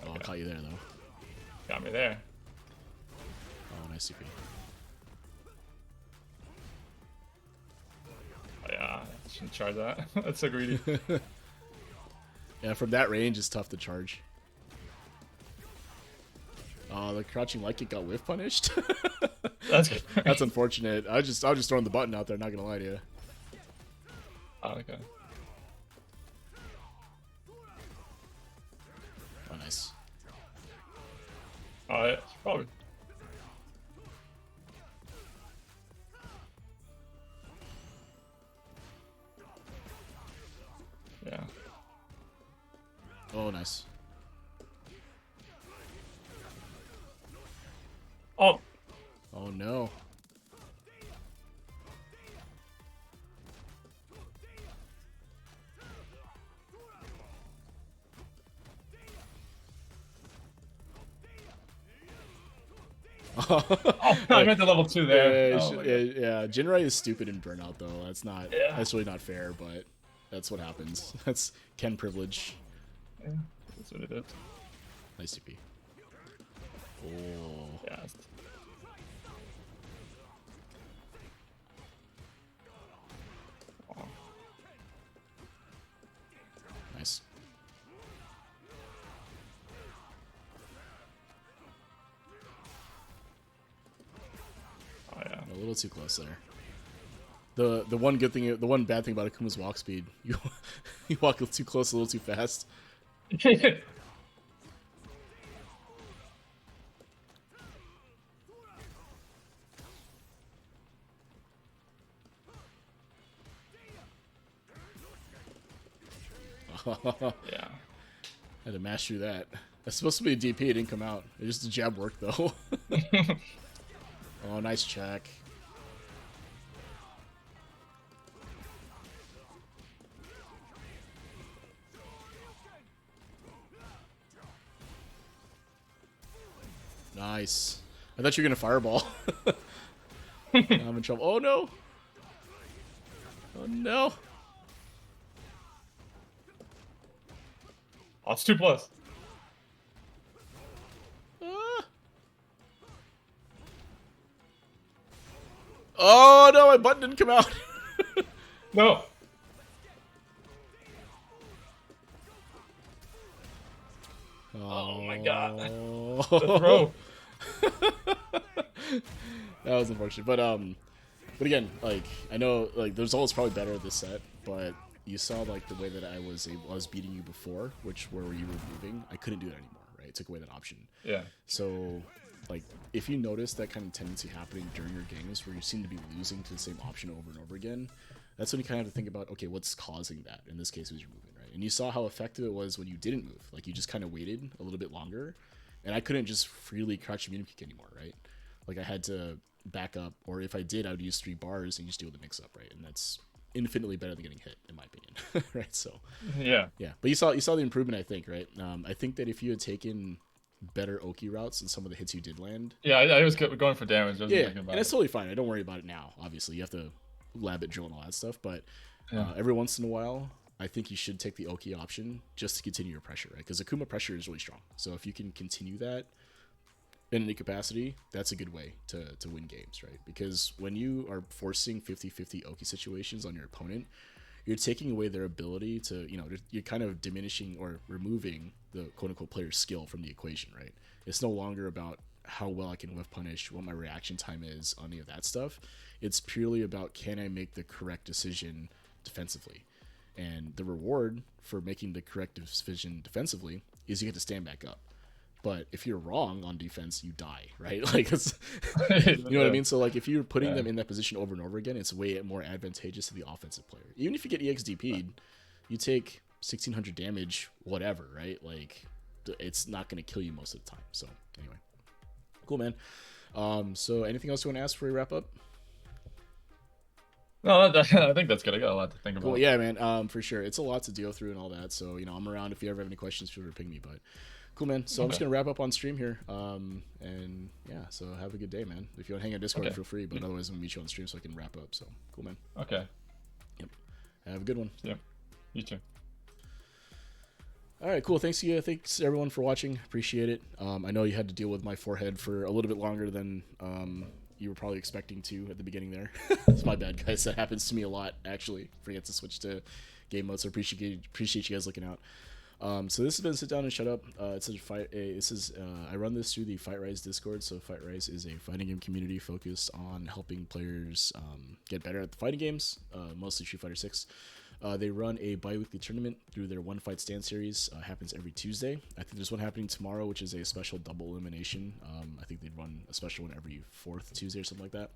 Oh, I caught you there though. Got me there. Oh, nice CP. Oh, yeah, I shouldn't charge that. That's so greedy. Yeah, from that range, it's tough to charge. The crouching light kick got whiff punished. That's good. That's unfortunate. I was just throwing the button out there. Not gonna lie to you. Oh, okay. Oh, nice. Oh, yeah, probably. Yeah. Oh, nice. Oh. Oh no. Oh, I meant the level 2 there. Yeah, Oh, yeah. Jinrai is stupid in burnout though. That's not. Yeah. That's really not fair, but that's what happens. That's Ken privilege. yeah, that's what it is. Nice CP. Oh. Yeah. Oh. too close there. The one good thing, the one bad thing about Akuma's walk speed, you walk too close, a little too fast. Yeah. Had to mash through that. That's supposed to be a DP. It didn't come out. It just the jab worked though. Oh, nice check. Nice. I thought you were gonna fireball. I'm in trouble. Oh no. Oh no. Oh, it's 2+. Ah. Oh no, my button didn't come out. No. Oh my god. The throw. That was unfortunate, but again, like I know, like the result is probably better at this set, but you saw like the way that I was beating you before, which where you were moving, I couldn't do that anymore, right? It took away that option. Yeah. So, like if you notice that kind of tendency happening during your games where you seem to be losing to the same option over and over again, that's when you kind of have to think about, okay, what's causing that? In this case, it was your movement, right? And you saw how effective it was when you didn't move. Like you just kind of waited a little bit longer, and I couldn't just freely crouch immune kick anymore, right? Like I had to back up, or if I did, I would use 3 bars and just deal with the mix up, right? And that's infinitely better than getting hit, in my opinion, right? So Yeah. but you saw the improvement, I think, right? I think that if you had taken better Oki routes and some of the hits you did land, I was going for damage. I wasn't yeah, thinking about and it's it. totally fine. I don't worry about it now. Obviously, you have to lab it, drill, and all that stuff. But Yeah. every once in a while, I think you should take the Oki option just to continue your pressure, right? Because Akuma pressure is really strong. So if you can continue that in any capacity, that's a good way to win games, right? Because when you are forcing 50-50 Oki situations on your opponent, you're taking away their ability to, you're kind of diminishing or removing the quote-unquote player's skill from the equation, right? It's no longer about how well I can whiff punish, what my reaction time is, any of that stuff. It's purely about, can I make the correct decision defensively? And the reward for making the correct decision defensively is you get to stand back up. But if you're wrong on defense, you die, right? Like, it's, you know what I mean? So, like, if you're putting them in that position over and over again, it's way more advantageous to the offensive player. Even if you get EXDP'd, you take 1,600 damage, whatever, right? Like, it's not going to kill you most of the time. So, anyway. Cool, man. So, anything else you want to ask before we wrap up? No, I think that's good. I got a lot to think about. Cool, yeah, man. For sure. It's a lot to deal through and all that. So, I'm around if you ever have any questions, feel free to ping me, but... Cool, man. So I'm just going to wrap up on stream here. And yeah, so have a good day, man. If you want to hang out Discord, feel free. But otherwise, I'm going to meet you on stream so I can wrap up. So cool, man. Okay. Yep. Have a good one. Yep. You too. All right, cool. Thanks everyone for watching. Appreciate it. I know you had to deal with my forehead for a little bit longer than you were probably expecting to at the beginning there. It's my bad, guys. That happens to me a lot, actually. Forget to switch to game mode, so appreciate you guys looking out. So this has been Sit Down and Shut Up. It's a fight. I run this through the Fight Rise Discord. So Fight Rise is a fighting game community focused on helping players get better at the fighting games, mostly Street Fighter 6. They run a bi-weekly tournament through their One Fight Stand series. Happens every Tuesday. I think there's one happening tomorrow, which is a special double elimination. I think they run a special one every 4th Tuesday or something like that.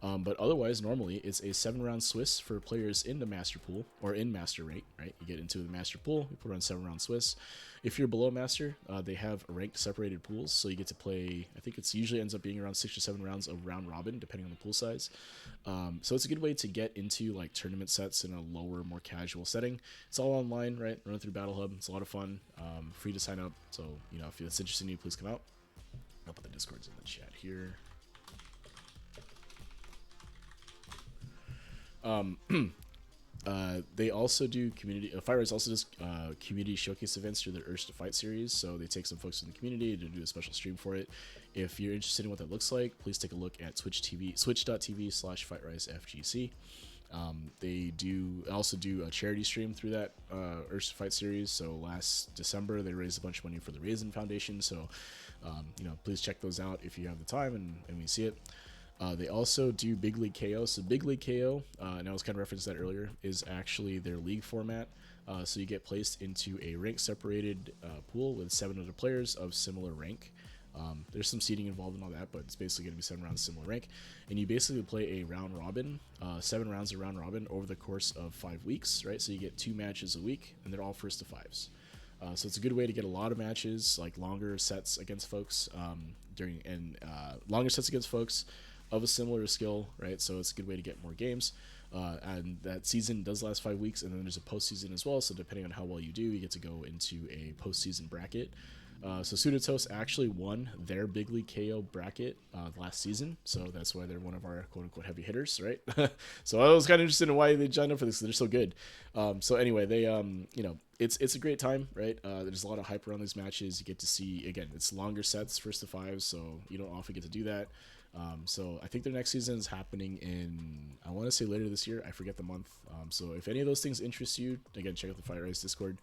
But otherwise, normally, it's a 7-round Swiss for players in the Master Pool, or in Master Rank, right? You get into the Master Pool, you put on 7-round Swiss. If you're below Master, they have ranked separated pools, so you get to play, I think it's usually ends up being around 6 or 7 rounds of round robin, depending on the pool size. So it's a good way to get into, like, tournament sets in a lower, more casual setting. It's all online, right? Run through Battle Hub. It's a lot of fun. Free to sign up, so, if it's interested in you, please come out. I'll put the Discords in the chat here. They also do community. Fire Rise also does community showcase events through their Urge to Fight series. So they take some folks in the community to do a special stream for it. If you're interested in what that looks like, please take a look at switch.tv/FightRiseFGC. They also do a charity stream through that Urge to Fight series. So last December they raised a bunch of money for the Raisin Foundation. So please check those out if you have the time and we see it. They also do Big League KO. So Big League KO, and I was kind of referenced that earlier, is actually their league format. So you get placed into a rank separated pool with 7 other players of similar rank. There's some seeding involved in all that, but it's basically going to be 7 rounds similar rank. And you basically play a round robin, 7 rounds of round robin over the course of 5 weeks, right? So you get 2 matches a week, and they're all first to fives. So it's a good way to get a lot of matches, like longer sets against folks longer sets against folks of a similar skill, right? So it's a good way to get more games. And that season does last 5 weeks, and then there's a postseason as well. So depending on how well you do, you get to go into a postseason bracket. So Suited Toast actually won their Big League KO bracket last season, so that's why they're one of our quote-unquote heavy hitters, right? So I was kind of interested in why they joined up for this. They're so good. So anyway, they it's a great time, right? There's a lot of hype around these matches. You get to see, again, it's longer sets, first to fives, so you don't often get to do that. So I think their next season is happening in, I want to say later this year. I forget the month. So if any of those things interest you, again, check out the Fight Rise Discord.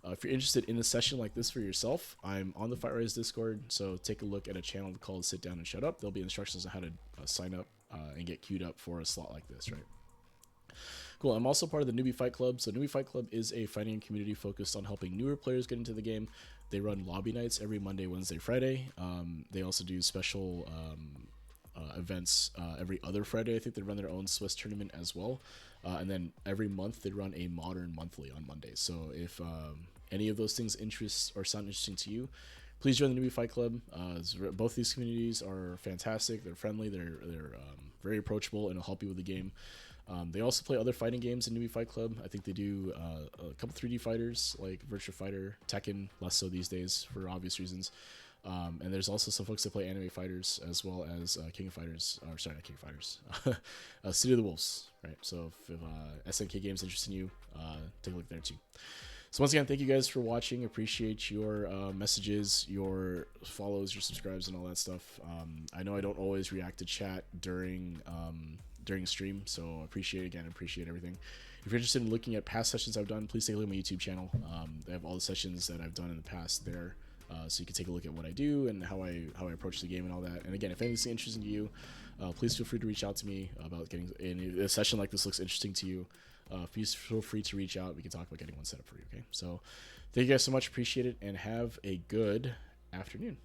If you're interested in a session like this for yourself, I'm on the Fight Rise Discord, so take a look at a channel called Sit Down and Shut Up. There'll be instructions on how to sign up and get queued up for a slot like this, right? Cool. I'm also part of the Newbie Fight Club. So Newbie Fight Club is a fighting community focused on helping newer players get into the game. They run lobby nights every Monday, Wednesday, Friday. They also do special events every other Friday. I think they run their own Swiss tournament as well. And then every month they run a modern monthly on Mondays. So if any of those things interest or sound interesting to you, please join the Newbie Fight Club. Both these communities are fantastic. They're friendly. They're very approachable and will help you with the game. They also play other fighting games in Newbie Fight Club. I think they do a couple 3D fighters like Virtua Fighter, Tekken, less so these days for obvious reasons. And there's also some folks that play anime fighters as well as King of Fighters, or sorry, not King of Fighters, City of the Wolves, right? So if SNK games interest in you, take a look there too. So once again, thank you guys for watching. Appreciate your messages, your follows, your subscribes, and all that stuff. I know I don't always react to chat during stream, so appreciate everything. If you're interested in looking at past sessions I've done, please take a look at my YouTube channel. They have all the sessions that I've done in the past there. So you can take a look at what I do and how I approach the game and all that. And again, if anything's interesting to you, please feel free to reach out to me about getting a session like this looks interesting to you. Please feel free to reach out. We can talk about getting one set up for you. Okay. So thank you guys so much. Appreciate it, and have a good afternoon.